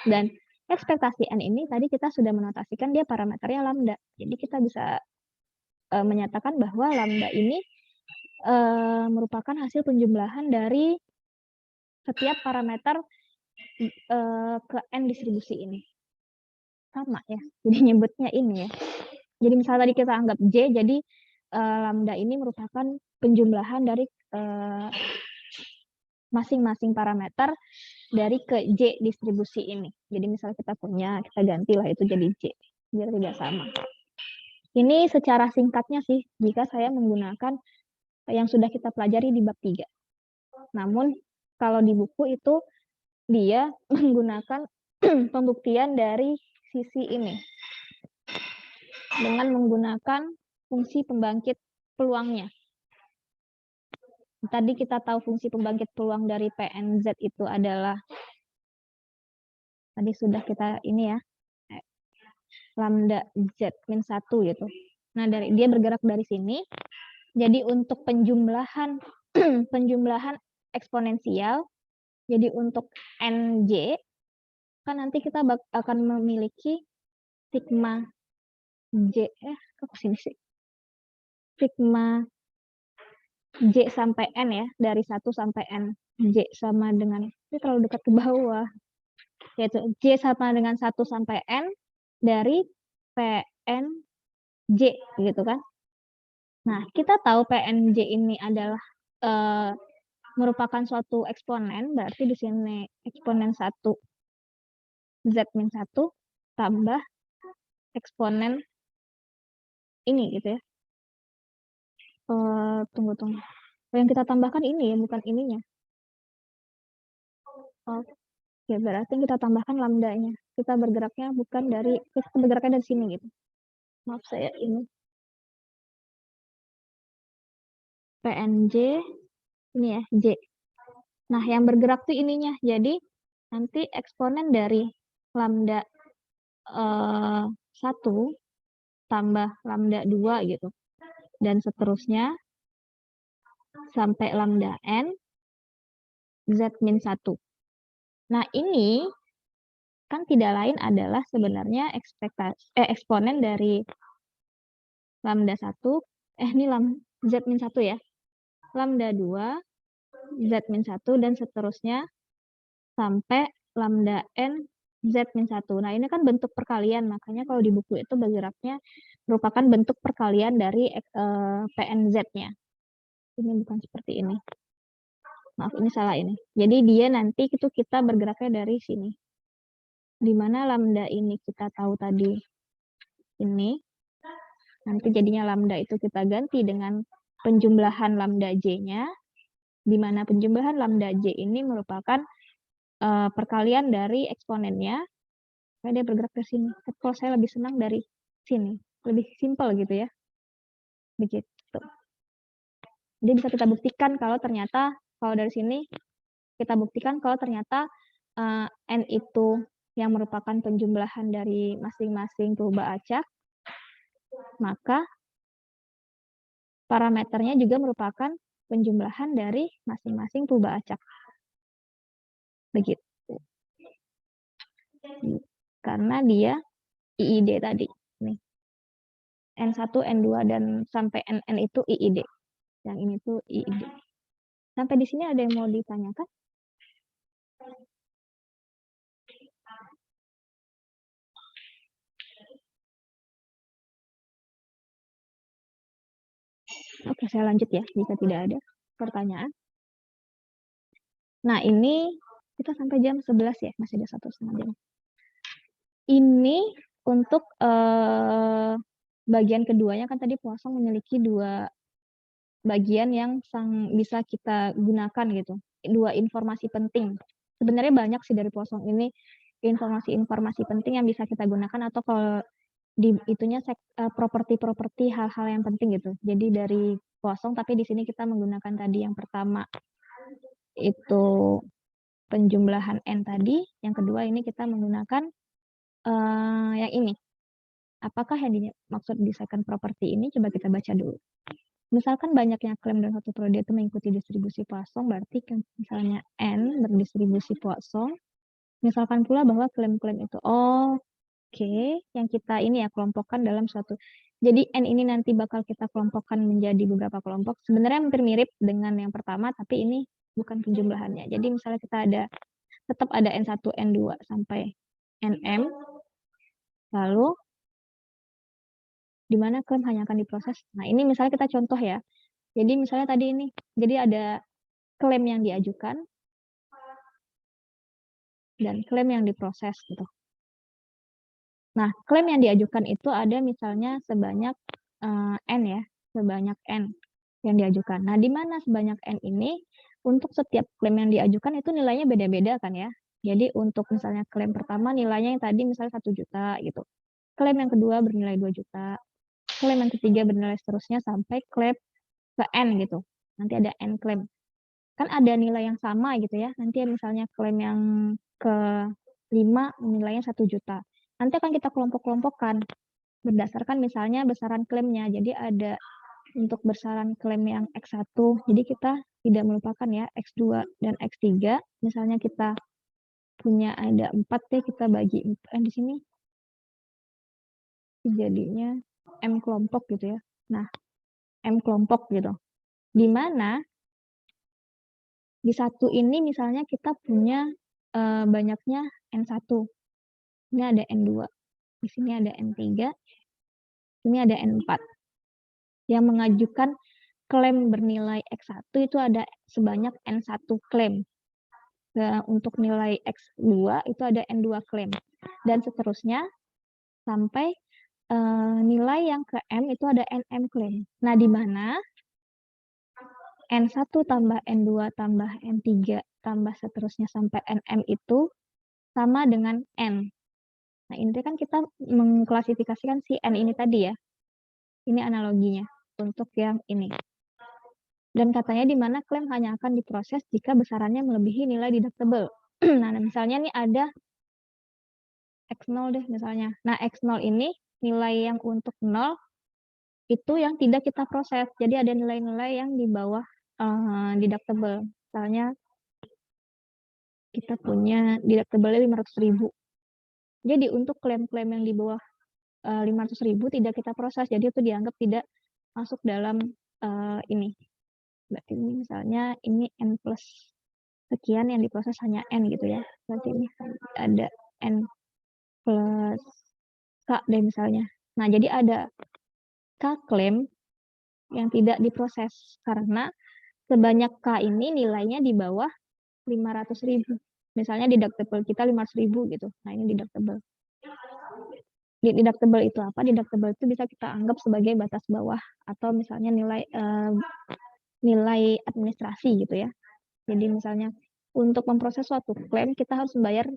Dan ekspektasi N ini tadi kita sudah menotasikan dia parameternya lambda. Jadi kita bisa menyatakan bahwa lambda ini merupakan hasil penjumlahan dari setiap parameter ke N distribusi ini. Sama ya, jadi nyebutnya ini ya. Jadi misalnya tadi kita anggap J, jadi lambda ini merupakan penjumlahan dari masing-masing parameter dari ke J distribusi ini. Jadi misalnya kita gantilah itu jadi J, biar tidak sama. Ini secara singkatnya sih, jika saya menggunakan yang sudah kita pelajari di bab 3. Namun, kalau di buku itu, dia menggunakan pembuktian dari sisi ini. Dengan menggunakan fungsi pembangkit peluangnya. Tadi kita tahu fungsi pembangkit peluang dari PNZ itu adalah, tadi sudah kita ini ya, lambda Z min 1 gitu. Nah, dia bergerak dari sini. Jadi untuk penjumlahan eksponensial, jadi untuk NJ, kan nanti kita akan memiliki sigma J, sigma J sampai N ya, dari 1 sampai N. J sama dengan, ini terlalu dekat ke bawah, yaitu J sama dengan 1 sampai N dari PNJ, gitu kan. Nah, kita tahu PNJ ini adalah merupakan suatu eksponen, berarti di sini eksponen 1 Z-1 tambah eksponen ini gitu ya. Tunggu. Yang kita tambahkan ini ya, bukan ininya. Oke, berarti kita tambahkan lambdanya. Kita bergeraknya dari sini gitu. Maaf saya ini. PNJ, ini ya, J. Nah, yang bergerak tuh ininya. Jadi, nanti eksponen dari lambda 1 tambah lambda 2 gitu. Dan seterusnya sampai lambda N Z-1. Nah, ini kan tidak lain adalah sebenarnya eksponen dari lambda 1, ini Z-1 ya. Lambda 2, Z-1, dan seterusnya sampai lambda N Z-1. Nah, ini kan bentuk perkalian, makanya kalau di buku itu bergeraknya merupakan bentuk perkalian dari PNZ-nya. Ini bukan seperti ini. Maaf, ini salah ini. Jadi dia nanti itu kita bergeraknya dari sini. Di mana lambda ini kita tahu tadi ini. Nanti jadinya lambda itu kita ganti dengan penjumlahan lambda J-nya. Di mana penjumlahan lambda J ini merupakan perkalian dari eksponennya. Dia bergerak ke sini. Tapi kalau saya lebih senang dari sini. Lebih simpel gitu ya. Begitu. Jadi bisa kita buktikan kalau ternyata, kalau dari sini, kita buktikan kalau ternyata N itu yang merupakan penjumlahan dari masing-masing perubahan acak, maka parameternya juga merupakan penjumlahan dari masing-masing perubahan acak. Begitu. Karena dia IID tadi. Nih. N1, N2, dan sampai NN itu IID. Yang ini tuh IID. Sampai di sini ada yang mau ditanyakan? Oke, saya lanjut ya, jika tidak ada pertanyaan. Nah, ini kita sampai jam 11 ya, masih ada 1,5 jam. Ini untuk bagian keduanya kan tadi Poisson memiliki 2 bagian yang bisa kita gunakan gitu. 2 informasi penting. Sebenarnya banyak sih dari Poisson ini informasi-informasi penting yang bisa kita gunakan, atau kalau di itunya properti-properti hal-hal yang penting gitu. Jadi dari Poisson, tapi di sini kita menggunakan tadi yang pertama itu penjumlahan N tadi, yang kedua ini kita menggunakan yang ini. Apakah yang dimaksud di second property ini? Coba kita baca dulu. Misalkan banyaknya klaim dalam satu periode itu mengikuti distribusi Poisson, berarti kan misalnya N berdistribusi Poisson. Misalkan pula bahwa klaim-klaim itu yang kita ini ya kelompokkan dalam suatu. Jadi N ini nanti bakal kita kelompokkan menjadi beberapa kelompok. Sebenarnya hampir mirip dengan yang pertama, tapi ini bukan penjumlahannya. Jadi misalnya kita tetap ada N1, N2 sampai NM. Lalu di mana klaim hanya akan diproses. Nah, ini misalnya kita contoh ya. Jadi misalnya tadi ini, jadi ada klaim yang diajukan dan klaim yang diproses gitu. Nah, klaim yang diajukan itu ada misalnya sebanyak N ya, sebanyak N yang diajukan. Nah, di mana sebanyak N ini, untuk setiap klaim yang diajukan itu nilainya beda-beda kan ya. Jadi untuk misalnya klaim pertama nilainya yang tadi misalnya 1 juta gitu. Klaim yang kedua bernilai 2 juta. Klaim yang ketiga bernilai seterusnya sampai klaim ke N gitu. Nanti ada N klaim. Kan ada nilai yang sama gitu ya. Nanti misalnya klaim yang ke-5 nilainya 1 juta. Nanti akan kita kelompok-kelompokkan berdasarkan misalnya besaran klaimnya. Jadi ada untuk besaran klaim yang X1, jadi kita tidak melupakan ya X2 dan X3. Misalnya kita punya ada 4 deh, kita bagi di sini jadinya M kelompok gitu ya. Nah, M kelompok gitu. Di mana di satu ini misalnya kita punya banyaknya N1. Ini ada N2. Di sini ada N3. Ini ada N4. Yang mengajukan klaim bernilai X1 itu ada sebanyak N1 klaim. Untuk nilai X2 itu ada N2 klaim. Dan seterusnya sampai nilai yang ke M itu ada NM klaim. Nah, di mana N1 tambah N2 tambah N3 tambah seterusnya sampai NM itu sama dengan N. Nah, ini kan kita mengklasifikasikan si N ini tadi ya. Ini analoginya untuk yang ini. Dan katanya di mana klaim hanya akan diproses jika besarannya melebihi nilai deductible. Nah, misalnya nih ada X0 deh misalnya. Nah, X0 ini nilai yang untuk 0 itu yang tidak kita proses. Jadi ada nilai-nilai yang di bawah deductible. Misalnya kita punya deductible-nya 500.000. Jadi untuk klaim-klaim yang di bawah 500.000 tidak kita proses. Jadi itu dianggap tidak masuk dalam ini. Berarti ini misalnya ini N plus sekian yang diproses hanya N gitu ya. Berarti ini ada N plus K deh misalnya. Nah, jadi ada K klaim yang tidak diproses karena sebanyak K ini nilainya di bawah 500.000. Misalnya deductible kita 500.000 gitu. Nah, ini deductible. Deductible itu apa? Deductible itu bisa kita anggap sebagai batas bawah atau misalnya nilai administrasi gitu ya. Jadi misalnya untuk memproses suatu klaim kita harus membayar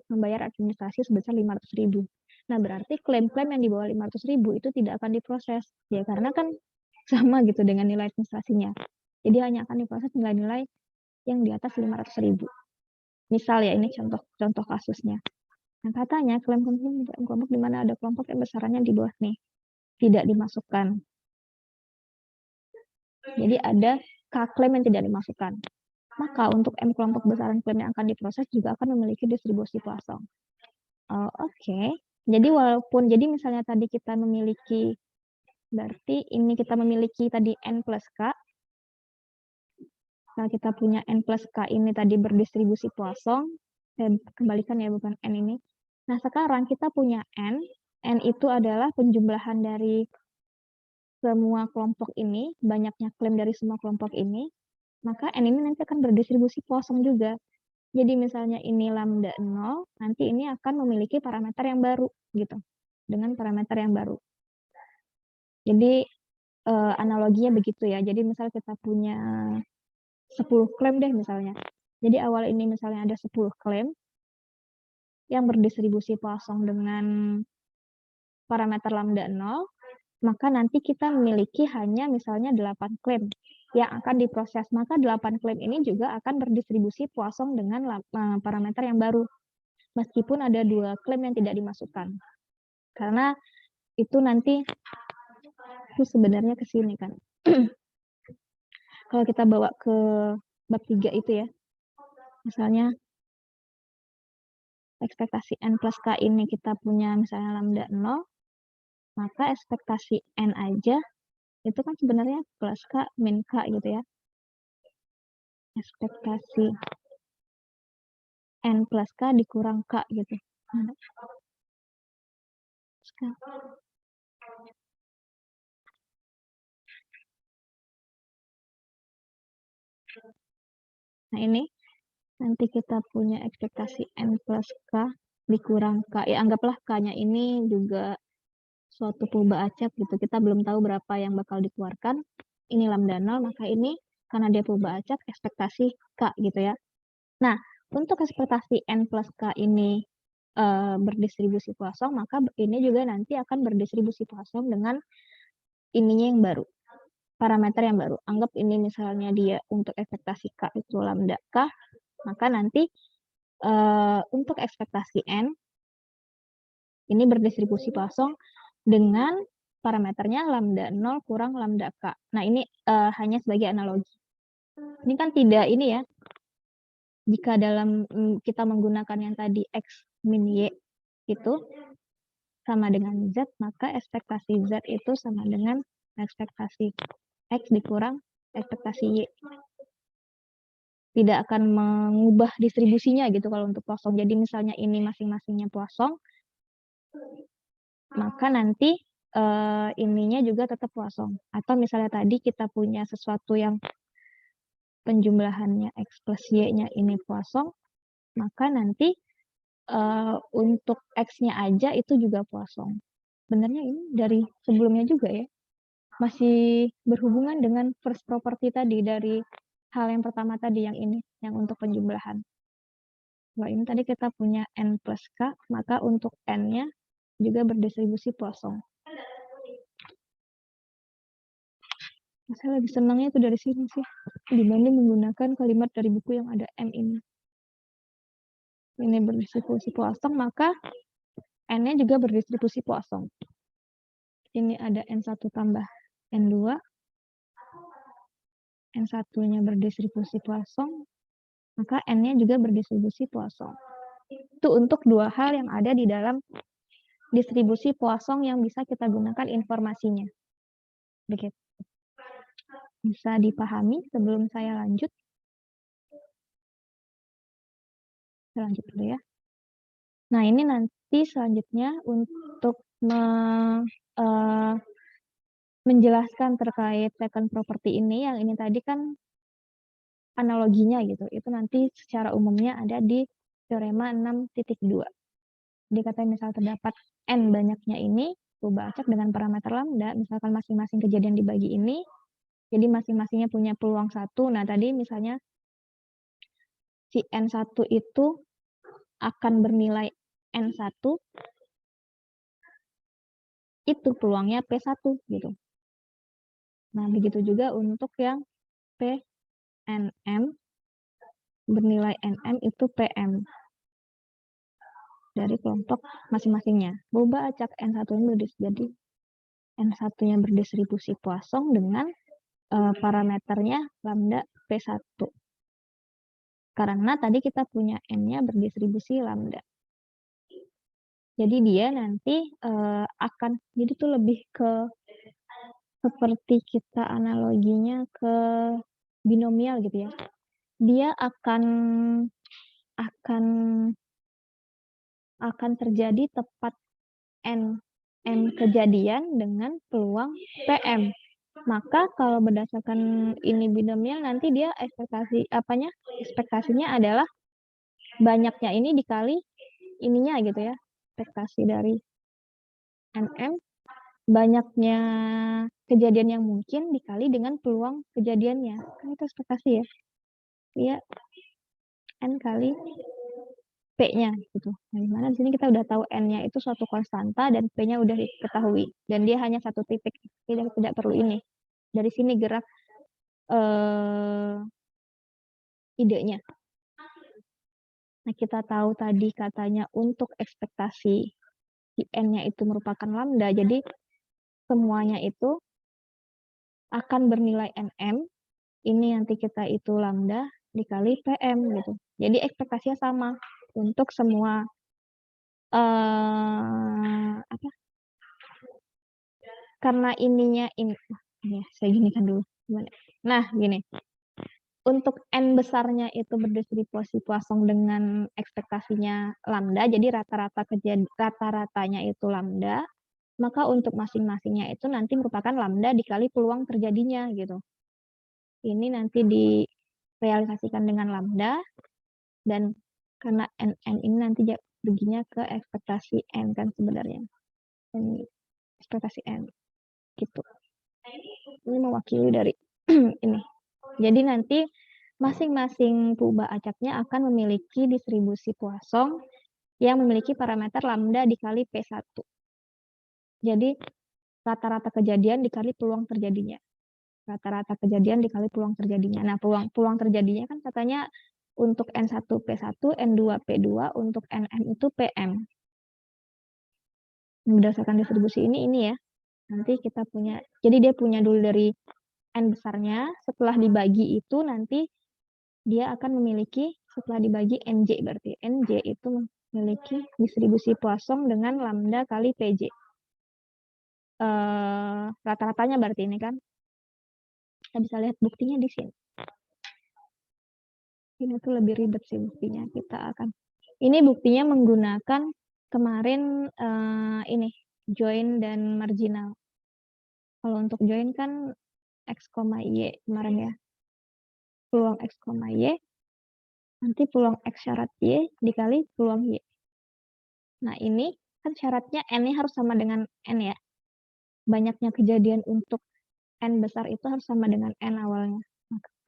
administrasi sebesar 500.000. Nah, berarti klaim-klaim yang di bawah 500.000 itu tidak akan diproses. Ya, karena kan sama gitu dengan nilai administrasinya. Jadi hanya akan diproses nilai-nilai yang di atas 500.000. Misal ya, ini contoh kasusnya. Nah, katanya klaim kelompok di mana ada kelompok yang besarannya di bawah nih tidak dimasukkan. Jadi ada K klaim yang tidak dimasukkan. Maka untuk M kelompok besaran klaim yang akan diproses juga akan memiliki distribusi Poisson. Oke. Jadi misalnya tadi kita memiliki, berarti ini kita memiliki tadi N plus K. Kalau kita punya N plus K ini tadi berdistribusi Poisson, saya kembalikan ya, bukan N ini. Nah, sekarang kita punya N. N itu adalah penjumlahan dari semua kelompok ini, banyaknya klaim dari semua kelompok ini. Maka N ini nanti akan berdistribusi Poisson juga. Jadi misalnya ini lambda 0, nanti ini akan memiliki parameter yang baru gitu. Dengan parameter yang baru. Jadi analoginya begitu ya. Jadi misal kita punya 10 klaim deh misalnya. Jadi awal ini misalnya ada 10 klaim yang berdistribusi Poisson dengan parameter lambda 0, maka nanti kita memiliki hanya misalnya 8 klaim yang akan diproses. Maka 8 klaim ini juga akan berdistribusi Poisson dengan parameter yang baru. Meskipun ada 2 klaim yang tidak dimasukkan. Karena itu nanti itu sebenarnya ke sini kan. Kalau kita bawa ke bab 3 itu ya. Misalnya ekspektasi N plus K ini kita punya misalnya lambda 0, maka ekspektasi N aja itu kan sebenarnya plus K min K gitu ya. Ekspektasi N plus K dikurang K gitu. Nah, ini nanti kita punya ekspektasi N plus K dikurang K. Ya, anggaplah K-nya ini juga suatu purba acet gitu. Kita belum tahu berapa yang bakal dikeluarkan. Ini lambda 0, maka ini karena dia purba acet, ekspektasi K gitu ya. Nah, untuk ekspektasi N plus K ini berdistribusi Poisson, maka ini juga nanti akan berdistribusi Poisson dengan ininya yang baru. Parameter yang baru. Anggap ini misalnya dia untuk ekspektasi K itu lambda K, maka nanti untuk ekspektasi N ini berdistribusi Poisson dengan parameternya lambda 0 kurang lambda K. Nah, ini hanya sebagai analogi. Ini kan tidak ini ya. Jika dalam kita menggunakan yang tadi X min Y itu sama dengan Z, maka ekspektasi Z itu sama dengan ekspektasi X dikurang ekspektasi Y. Tidak akan mengubah distribusinya gitu kalau untuk Poisson. Jadi misalnya ini masing-masingnya Poisson, maka nanti ininya juga tetap kosong. Atau misalnya tadi kita punya sesuatu yang penjumlahannya X plus Y-nya ini kosong, maka nanti untuk X-nya aja itu juga kosong. Sebenarnya ini dari sebelumnya juga ya. Masih berhubungan dengan first property tadi, dari hal yang pertama tadi yang ini, yang untuk penjumlahan. Kalau ini tadi kita punya N plus K, maka untuk N-nya juga berdistribusi kosong. Saya lebih senangnya itu dari sini sih, dibanding menggunakan kalimat dari buku yang ada N ini. Ini berdistribusi kosong, maka N-nya juga berdistribusi kosong. Ini ada N1 tambah N2, N1-nya berdistribusi kosong, maka N-nya juga berdistribusi kosong. Itu untuk dua hal yang ada di dalam distribusi kosong yang bisa kita gunakan informasinya. Begitu. Bisa dipahami sebelum saya lanjut? Saya lanjut dulu ya. Nah, ini nanti selanjutnya untuk menjelaskan terkait second property ini, yang ini tadi kan analoginya gitu. Itu nanti secara umumnya ada di teorema 6.2. Dikatakan misal terdapat N banyaknya ini, ubah acak dengan parameter lambda, misalkan masing-masing kejadian dibagi ini, jadi masing-masingnya punya peluang 1. Nah, tadi misalnya si N1 itu akan bernilai N1, itu peluangnya P1 gitu. Nah, begitu juga untuk yang PNM, bernilai NM itu PM dari kelompok masing-masingnya. Ubah acak N1 jadi N1-nya berdistribusi kosong dengan parameternya lambda P1. Karena tadi kita punya N-nya berdistribusi lambda. Jadi dia nanti akan, jadi itu lebih ke seperti kita analoginya ke binomial gitu ya. Dia akan terjadi tepat N kejadian dengan peluang PM. Maka kalau berdasarkan ini binomial, nanti dia ekspektasinya adalah banyaknya ini dikali ininya gitu ya. Ekspektasi dari NM, banyaknya kejadian yang mungkin dikali dengan peluang kejadiannya. Kan itu ekspektasi ya. Dia N kali P-nya gitu. Nah, dimana di sini kita udah tahu N-nya itu suatu konstanta dan P-nya udah diketahui. Dan dia hanya satu titik. Tidak perlu ini. Dari sini gerak idenya. Nah, kita tahu tadi katanya untuk ekspektasi si N-nya itu merupakan lambda. Jadi semuanya itu akan bernilai NM. Ini nanti kita itu lambda dikali PM gitu. Jadi ekspektasinya sama untuk semua karena ininya ini ya, saya ginikan dulu. Nah, gini. Untuk N besarnya itu berdistribusi kosong dengan ekspektasinya lambda, jadi rata-ratanya itu lambda, maka untuk masing-masingnya itu nanti merupakan lambda dikali peluang terjadinya gitu. Ini nanti direalisasikan dengan lambda, dan karena NN ini nanti perginya ke ekspektasi N kan sebenarnya. Ini ekspektasi N gitu. Ini mewakili dari ini. Jadi nanti masing-masing perubahan acaknya akan memiliki distribusi kosong yang memiliki parameter lambda dikali P1. Jadi rata-rata kejadian dikali peluang terjadinya. Rata-rata kejadian dikali peluang terjadinya. Nah, peluang terjadinya kan katanya untuk N1 P1, N2 P2, untuk NM itu PM. Berdasarkan distribusi ini ya. Nanti kita punya, jadi dia punya dulu dari N besarnya, setelah dibagi itu nanti dia akan memiliki, setelah dibagi NJ berarti. NJ itu memiliki distribusi kosong dengan lambda kali PJ. Rata-ratanya berarti ini kan. Kita bisa lihat buktinya di sini. Ini tuh lebih ribet sih buktinya. Ini buktinya menggunakan kemarin ini. join dan marginal. Kalau untuk join kan X, Y kemarin ya. Peluang X, Y, nanti peluang X syarat Y dikali peluang Y. Nah ini kan syaratnya N-nya harus sama dengan N ya. Banyaknya kejadian untuk N besar itu harus sama dengan N awalnya.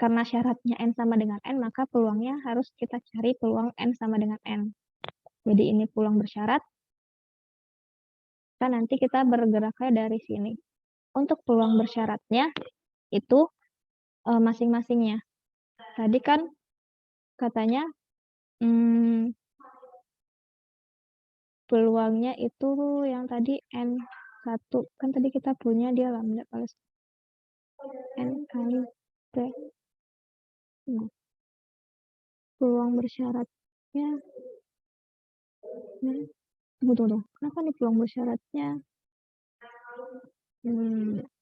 Karena syaratnya N sama dengan N, maka peluangnya harus kita cari peluang N sama dengan N. Jadi ini peluang bersyarat. Kan nanti kita bergeraknya dari sini. Untuk peluang bersyaratnya itu masing-masingnya. Tadi kan katanya peluangnya itu yang tadi N1. Kan tadi kita punya dia lambda kali N kali T. Nah, peluang bersyaratnya tunggu. Kenapa nih peluang bersyaratnya?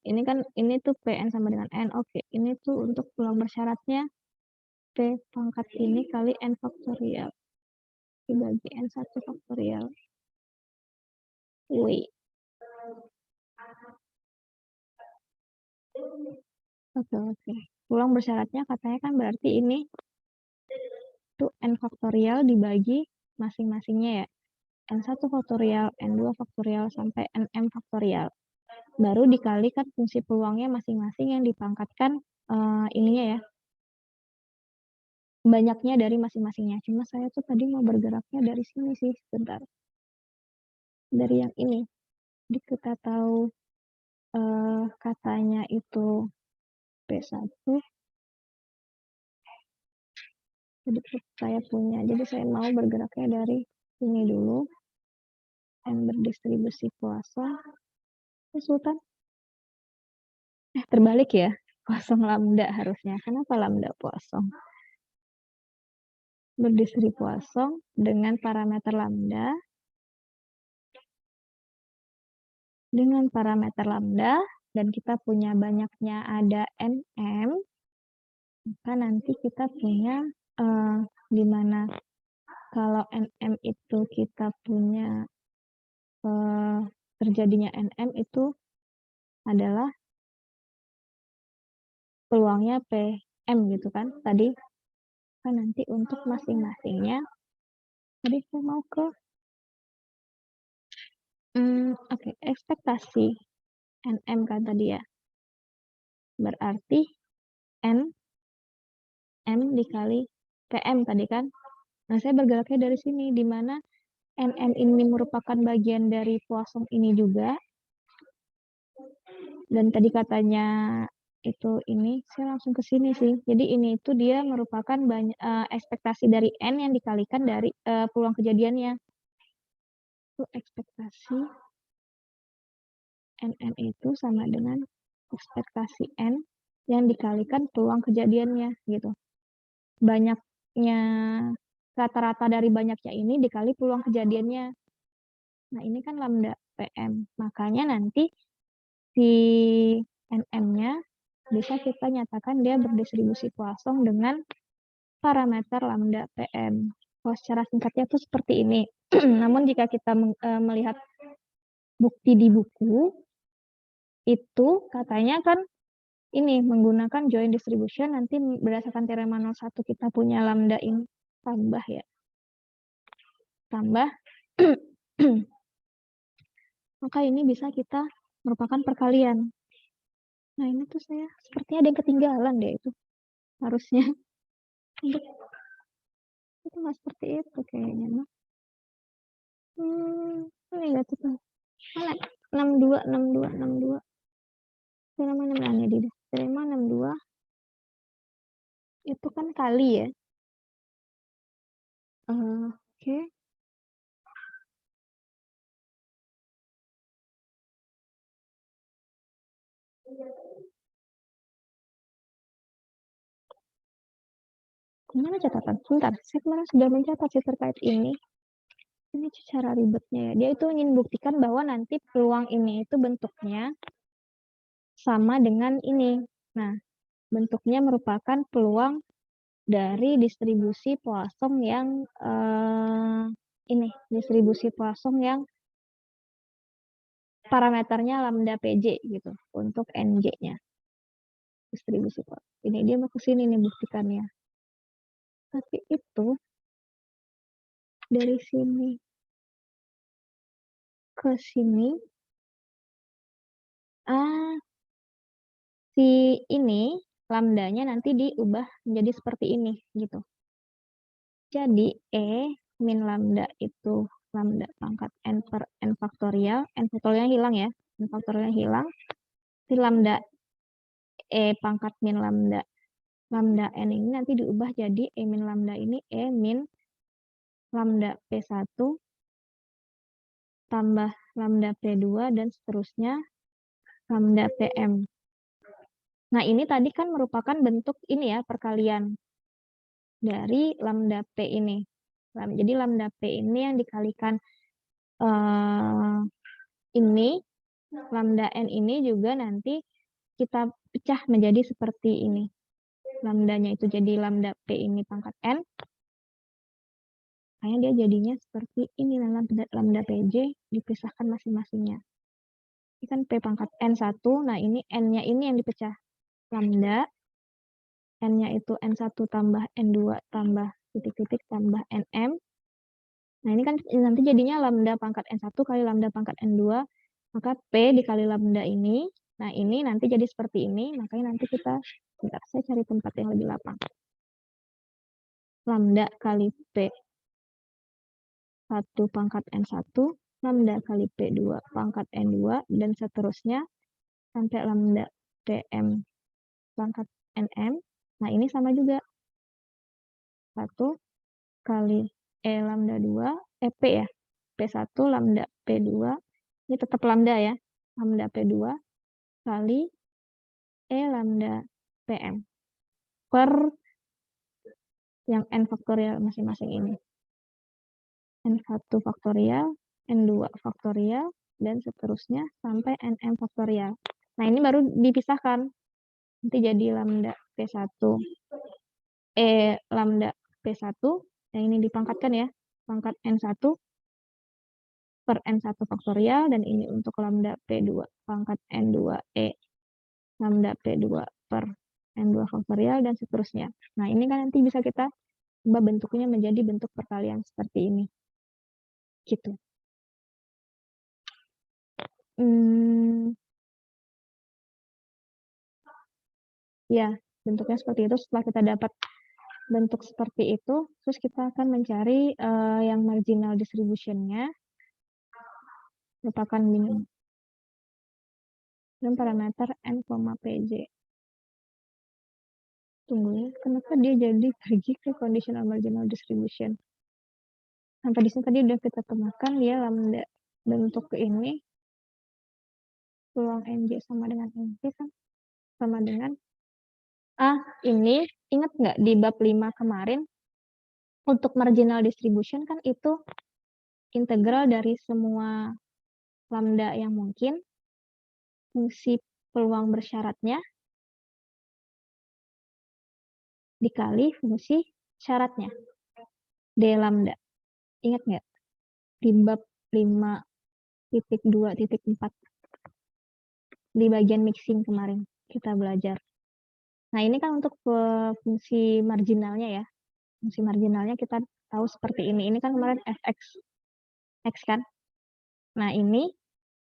Ini kan ini tuh PN sama dengan N. Oke, ini tuh untuk peluang bersyaratnya P pangkat ini kali N faktorial dibagi N1 faktorial. Wih. Oke. Peluang bersyaratnya katanya kan berarti ini tuh N faktorial dibagi masing-masingnya ya. N1 faktorial, N2 faktorial, sampai NM faktorial. Baru dikalikan fungsi peluangnya masing-masing yang dipangkatkan ininya ya. Banyaknya dari masing-masingnya. Cuma saya tuh tadi mau bergeraknya dari sini sih, sebentar. Dari yang ini. Jadi kita tahu katanya itu P1. Jadi saya punya. Jadi saya mau bergeraknya dari sini dulu. N berdistribusi kosong. Sultan. Terbalik ya. Kosong lambda harusnya. Kenapa lambda kosong? Berdistribusi kosong dengan parameter lambda. Dengan parameter lambda. Dan kita punya banyaknya ada NM. Maka nanti kita punya di mana kalau NM itu kita punya terjadinya NM itu adalah peluangnya PM gitu kan. Tadi kan nanti untuk masing-masingnya tadi saya mau ke ekspektasi NM kan tadi ya. Berarti NM dikali PM tadi kan. Nah, saya bergeraknya dari sini di mana NM ini merupakan bagian dari Poisson ini juga. Dan tadi katanya itu ini, saya langsung ke sini sih. Jadi ini itu dia merupakan ekspektasi dari N yang dikalikan dari peluang kejadiannya. Itu ekspektasi NM itu sama dengan ekspektasi N yang dikalikan peluang kejadiannya gitu. Banyaknya rata-rata dari banyaknya ini dikali peluang kejadiannya. Nah, ini kan lambda PM. Makanya nanti si NM-nya bisa kita nyatakan dia berdistribusi Poisson dengan parameter lambda PM. Kalau secara singkatnya itu seperti ini. Namun jika kita melihat bukti di buku, itu katanya kan ini menggunakan joint distribution, nanti berdasarkan teorema 01 kita punya lambda ini tambah ya. Tambah. Maka ini bisa kita merupakan perkalian. Nah, ini tuh saya sepertinya ada yang ketinggalan deh itu. Harusnya. Itu nggak seperti itu kayaknya. Ini nggak tuh. Mana? 62. Teorema 62. Teorema 62. Itu kan kali ya. Oke. Gimana catatan? Sebentar, saya kemarin sudah mencatat sih terkait ini. Ini cara ribetnya ya. Dia itu ingin buktikan bahwa nanti peluang ini itu bentuknya sama dengan ini. Nah, bentuknya merupakan peluang dari distribusi Poisson yang ini. Distribusi Poisson yang parameternya lambda PJ gitu untuk NJ-nya. Distribusi kok. Ini dia mau ke sini nih buktikannya. Tapi itu dari sini ke sini si ini lambdanya nanti diubah menjadi seperti ini gitu. Jadi min lambda itu lambda pangkat n per n faktorial hilang ya. N faktorial hilang. Si lambda pangkat min lambda n ini nanti diubah jadi min lambda ini min lambda P1 tambah lambda P2 dan seterusnya lambda PM. Nah, ini tadi kan merupakan bentuk ini ya, perkalian dari lambda P ini. Jadi lambda P ini yang dikalikan ini, lambda N ini juga nanti kita pecah menjadi seperti ini. Lambdanya itu jadi lambda P ini pangkat N. Makanya dia jadinya seperti ini, lambda PJ dipisahkan masing-masingnya. Ini kan P pangkat N1, nah ini N-nya ini yang dipecah. Lambda, N-nya itu N1 tambah N2 tambah titik-titik tambah NM. Nah ini kan nanti jadinya lambda pangkat N1 kali lambda pangkat N2, maka P dikali lambda ini. Nah ini nanti jadi seperti ini, makanya nanti kita, bentar, saya cari tempat yang lebih lapang. Lambda kali P 1 pangkat N1, lambda kali P2 pangkat N2, dan seterusnya sampai lambda PM pangkat NM. Nah, ini sama juga. 1 kali lambda 2, P ya. P1 lambda P2, ini tetap lambda ya. Lambda P2 kali lambda PM per yang N faktorial masing-masing ini. N1 faktorial, N2 faktorial, dan seterusnya sampai NM faktorial. Nah, ini baru dipisahkan. Nanti jadi lambda P1. Lambda P1, yang ini dipangkatkan ya. Pangkat N1 per N1 faktorial, dan ini untuk lambda P2, pangkat N2E. Lambda P2 per N2 faktorial, dan seterusnya. Nah, ini kan nanti bisa kita ubah bentuknya menjadi bentuk perkalian seperti ini. Gitu. Ya, bentuknya seperti itu. Setelah kita dapat bentuk seperti itu, terus kita akan mencari yang marginal distribution-nya merupakan minimum dan parameter n, pj. Tunggu ya, kenapa dia jadi pergi ke conditional marginal distribution? Sampai di sini tadi udah kita temukan ya lambda bentuk ini peluang NJ sama dengan NJ kan sama dengan ini ingat nggak di bab 5 kemarin untuk marginal distribution kan itu integral dari semua lambda yang mungkin fungsi peluang bersyaratnya dikali fungsi syaratnya D lambda. Ingat nggak? Di bab 5.2.4 di bagian mixing kemarin kita belajar. Nah, ini kan untuk fungsi marginalnya ya. Fungsi marginalnya kita tahu seperti ini. Ini kan kemarin fx. X kan? Nah, ini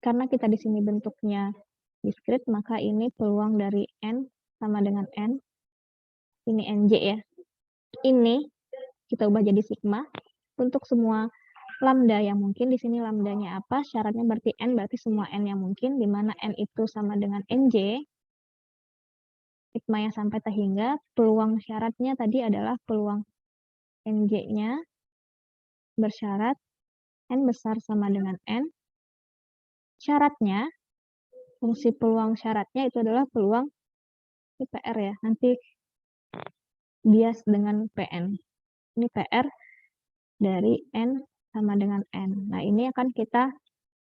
karena kita di sini bentuknya diskrit, maka ini peluang dari N sama dengan N. Ini NJ ya. Ini kita ubah jadi sigma. Untuk semua lambda yang mungkin, di sini lambdanya apa? Syaratnya berarti N, berarti semua N yang mungkin, di mana N itu sama dengan NJ. Sigma yang sampai terhingga, peluang syaratnya tadi adalah peluang NJ-nya bersyarat N besar sama dengan N. Syaratnya, fungsi peluang syaratnya itu adalah peluang ini PR ya, nanti bias dengan PN. Ini PR dari N sama dengan N. Nah, ini akan kita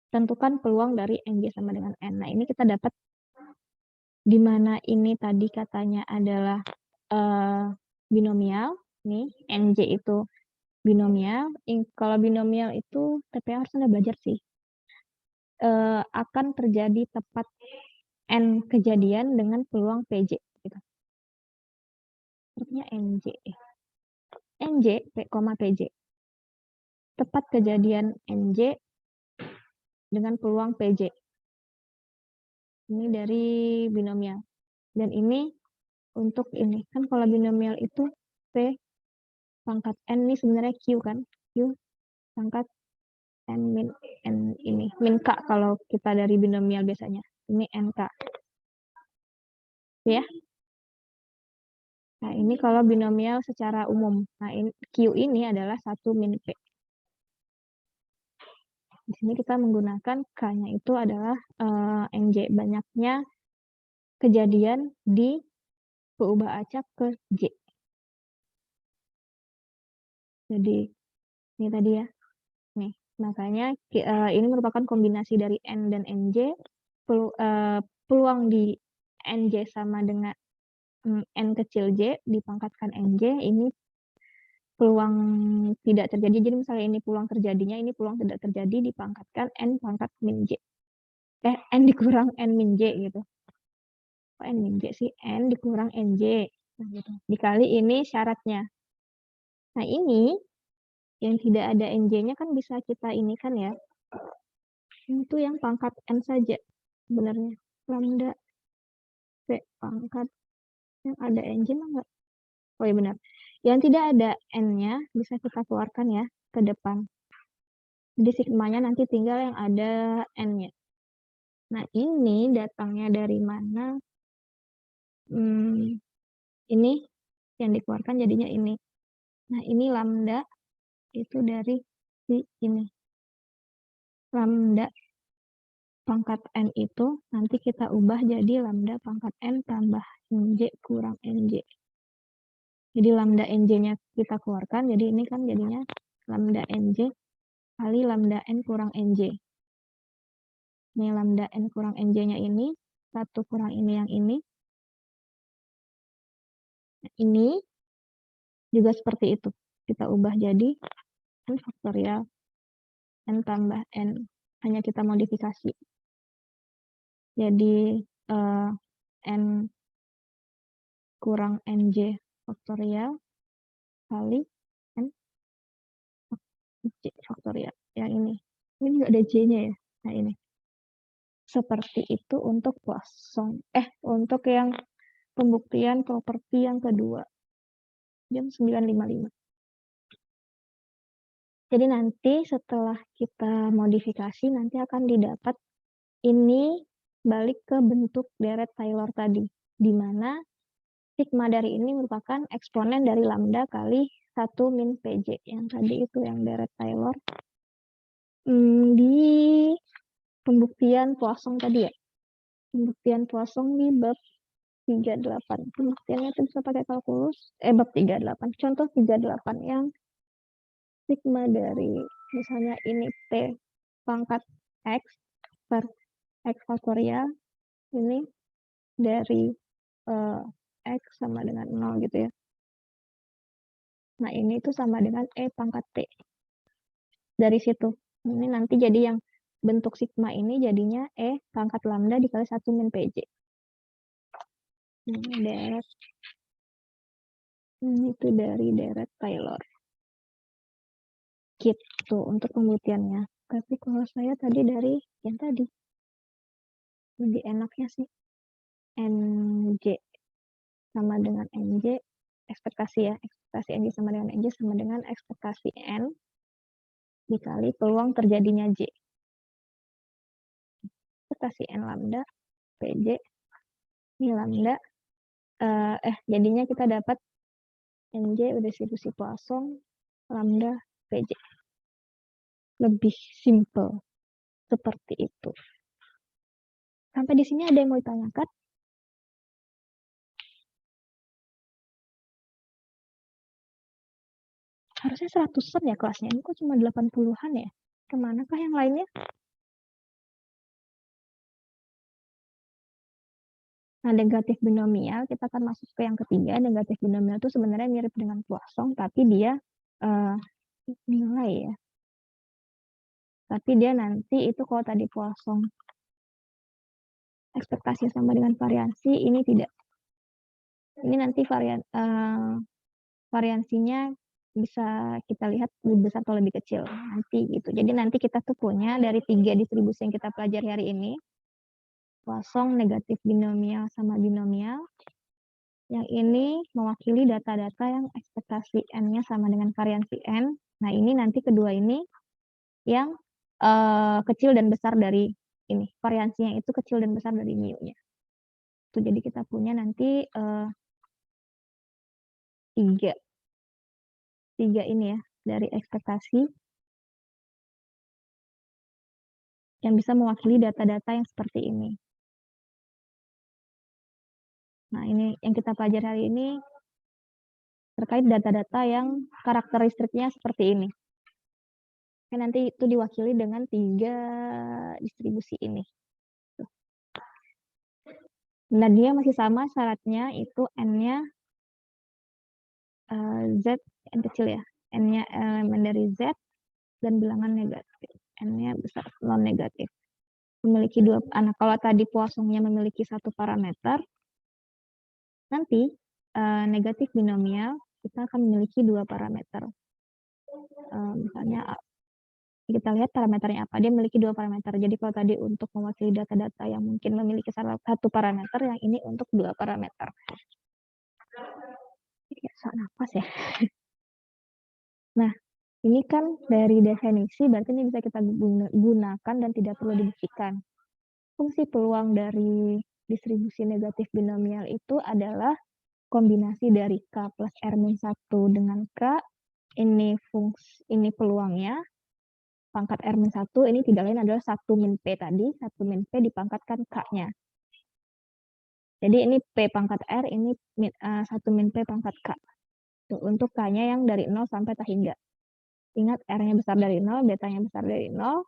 tentukan peluang dari NJ sama dengan N. Nah, ini kita dapat di mana ini tadi katanya adalah binomial. Nih, NJ itu binomial. Kalau binomial itu TPA harus Anda belajar sih. akan terjadi tepat N kejadian dengan peluang PJ. Gitu. Artinya NJ. NJ, PJ. Tepat kejadian NJ dengan peluang PJ. Ini dari binomial. Dan ini untuk ini. Kan kalau binomial itu P pangkat N ini sebenarnya Q kan. Q pangkat N min N ini. Min K kalau kita dari binomial biasanya. Ini NK. Ya. Nah, ini kalau binomial secara umum. Nah, Q ini adalah 1 min P. Di sini kita menggunakan K-nya itu adalah NJ. Banyaknya kejadian di peubah acak ke J. Jadi, ini tadi ya. Nih, makanya ini merupakan kombinasi dari N dan NJ. Peluang di NJ sama dengan N kecil J dipangkatkan NJ, ini peluang tidak terjadi. Jadi misalnya ini peluang terjadinya, ini peluang tidak terjadi dipangkatkan N pangkat min J. N dikurang N min J gitu. Kok N min J sih? N dikurang NJ. Nah, gitu. Dikali ini syaratnya. Nah ini yang tidak ada NJ-nya kan bisa kita ini kan ya. Itu yang pangkat N saja sebenarnya. Lambda P pangkat yang ada NJ mah enggak? Oh iya benar. Yang tidak ada N-nya bisa kita keluarkan ya ke depan. Jadi sigmanya nanti tinggal yang ada N-nya. Nah ini datangnya dari mana? Ini yang dikeluarkan jadinya ini. Nah ini lambda itu dari si ini. Lambda pangkat N itu nanti kita ubah jadi lambda pangkat N tambah NJ kurang NJ. Jadi lambda NJ-nya kita keluarkan, jadi ini kan jadinya lambda NJ kali lambda N kurang NJ. Ini lambda N kurang NJ-nya ini, 1 kurang ini yang ini. Ini juga seperti itu. Kita ubah jadi N faktorial, N tambah N. Hanya kita modifikasi. Jadi N kurang NJ faktorial kali N J faktorial. Yang ini. Ini juga ada J-nya ya. Nah ini. Seperti itu untuk Poisson. Untuk yang pembuktian properti yang kedua. Jam 9.55. Jadi nanti setelah kita modifikasi, nanti akan didapat ini balik ke bentuk deret Taylor tadi. Di mana sigma dari ini merupakan eksponen dari lambda kali 1 min PJ. Yang tadi itu yang deret Taylor. Di pembuktian Poisson tadi ya. Pembuktian Poisson di bab 38. Pembuktiannya itu bisa pakai kalkulus. Bab 38. Contoh 38 yang sigma dari misalnya ini T pangkat X per X faktorial. Ini dari X sama dengan 0 gitu ya. Nah ini itu sama dengan E pangkat T. Dari situ. Ini nanti jadi yang bentuk sigma ini jadinya E pangkat lambda dikali 1 min PJ. Ini deret. Ini itu dari deret Taylor. Gitu untuk pembuktiannya. Tapi kalau saya tadi dari yang tadi. Lebih enaknya sih. NJ sama dengan NJ. Ekspektasi ya. Ekspektasi NJ sama dengan NJ sama dengan ekspektasi N. Dikali peluang terjadinya J. Ekspektasi N lambda. PJ. Ini lambda. Jadinya kita dapat NJ udah distribusi Poisson. Lambda PJ. Lebih simple. Seperti itu. Sampai di sini ada yang mau ditanyakan? Harusnya 100-an ya kelasnya. Ini kok cuma 80-an ya? Kemanakah yang lainnya? Nah, negatif binomial, kita akan masuk ke yang ketiga. Negatif binomial itu sebenarnya mirip dengan Poisson, tapi dia nilai ya. Tapi dia nanti itu kalau tadi Poisson ekspektasi sama dengan variansi, ini tidak. Ini nanti variansinya bisa kita lihat lebih besar atau lebih kecil nanti gitu. Jadi nanti kita tuh punya dari 3 distribusi yang kita pelajari hari ini, Poisson, negatif binomial, sama binomial. Yang ini mewakili data-data yang ekspektasi N-nya sama dengan variansi N. Nah, ini nanti kedua ini yang kecil dan besar dari ini. Variansinya itu kecil dan besar dari mu-nya. Itu jadi kita punya nanti 3 ini ya, dari ekspektasi yang bisa mewakili data-data yang seperti ini. Nah, ini yang kita pelajari hari ini terkait data-data yang karakteristiknya seperti ini. Oke, nanti itu diwakili dengan 3 distribusi ini. Nah, dia masih sama syaratnya, itu N-nya Z yang kecil ya. N-nya elemen dari Z dan bilangan negatif. N-nya besar, non-negatif. Memiliki 2 anak. Kalau tadi Poissonnya memiliki 1 parameter, nanti negatif binomial kita akan memiliki 2 parameter. Misalnya kita lihat parameternya apa. Dia memiliki 2 parameter. Jadi kalau tadi untuk mewakili data-data yang mungkin memiliki 1 parameter, yang ini untuk 2 parameter. Soal nafas ya. Nah, ini kan dari definisi, berarti ini bisa kita gunakan dan tidak perlu dibuktikan. Fungsi peluang dari distribusi negatif binomial itu adalah kombinasi dari K plus R-1 dengan K. Ini peluangnya. Pangkat R-1 ini tidak lain adalah 1 min P tadi. 1 min P dipangkatkan K-nya. Jadi ini P pangkat R, ini 1 min P pangkat K. Tuh, untuk K-nya yang dari 0 sampai tak hingga. Ingat R-nya besar dari 0, betanya besar dari 0.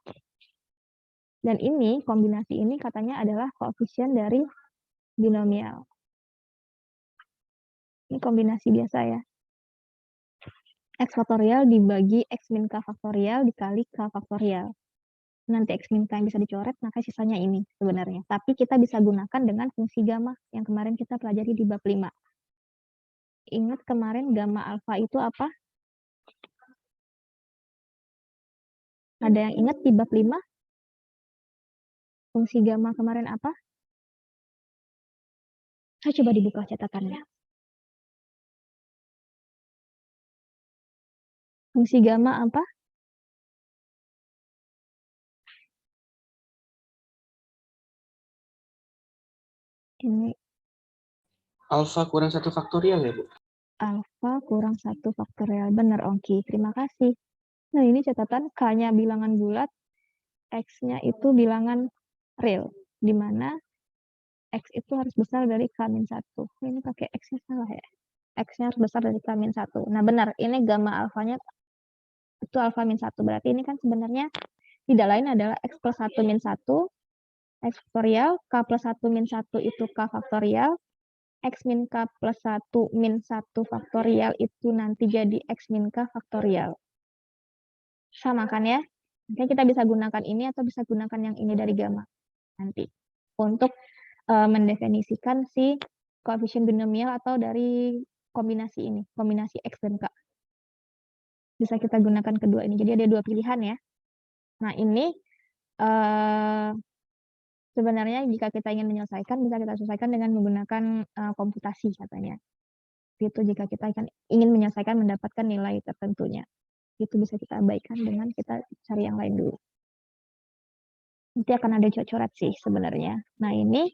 Dan ini, kombinasi ini katanya adalah koefisien dari binomial. Ini kombinasi biasa ya. X faktorial dibagi X min K faktorial dikali K faktorial. Nanti X min K yang bisa dicoret, maka sisanya ini sebenarnya. Tapi kita bisa gunakan dengan fungsi gamma yang kemarin kita pelajari di bab 5. Ingat kemarin gamma alfa itu apa? Ada yang ingat di bab 5? Fungsi gamma kemarin apa? Saya coba dibuka catatannya. Fungsi gamma apa? Ini Alfa kurang 1 faktorial ya, Bu? alfa kurang 1 faktorial. Benar, Ongki. Terima kasih. Nah, ini catatan K-nya bilangan bulat, X-nya itu bilangan real, di mana X itu harus besar dari K-1. Ini pakai X-nya salah ya. X-nya harus besar dari K-1. Nah, benar. Ini gamma alfanya itu alfa min 1. Berarti ini kan sebenarnya tidak lain adalah X plus 1 min 1, X faktorial, K plus 1 min 1 itu K faktorial, X min K plus 1 min 1 faktorial itu nanti jadi X min K faktorial. Sama kan ya? Mungkin kita bisa gunakan ini atau bisa gunakan yang ini dari gamma nanti. Untuk mendefinisikan si koefisien binomial atau dari kombinasi ini, kombinasi X dan K. Bisa kita gunakan kedua ini. Jadi ada 2 pilihan ya. Nah, ini sebenarnya jika kita ingin menyelesaikan, bisa kita selesaikan dengan menggunakan komputasi katanya. Itu jika kita ingin menyelesaikan mendapatkan nilai tertentunya. Itu bisa kita abaikan dengan kita cari yang lain dulu. Nanti akan ada coret sih sebenarnya. Nah, ini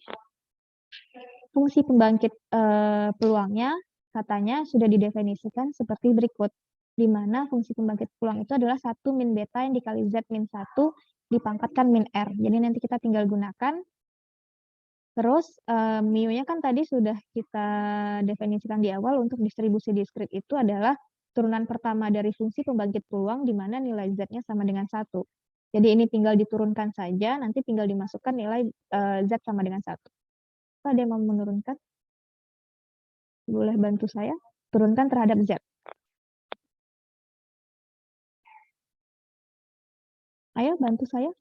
fungsi pembangkit peluangnya katanya sudah didefinisikan seperti berikut. Di mana fungsi pembangkit peluang itu adalah 1 min beta yang dikali Z min 1 dipangkatkan min R. Jadi nanti kita tinggal gunakan. Terus mu-nya kan tadi sudah kita definisikan di awal. Untuk distribusi diskrit itu adalah turunan pertama dari fungsi pembangkit peluang di mana nilai Z-nya sama dengan 1. Jadi ini tinggal diturunkan saja, nanti tinggal dimasukkan nilai Z sama dengan 1. Ada yang mau menurunkan? Boleh bantu saya? Turunkan terhadap Z. Ayo bantu saya.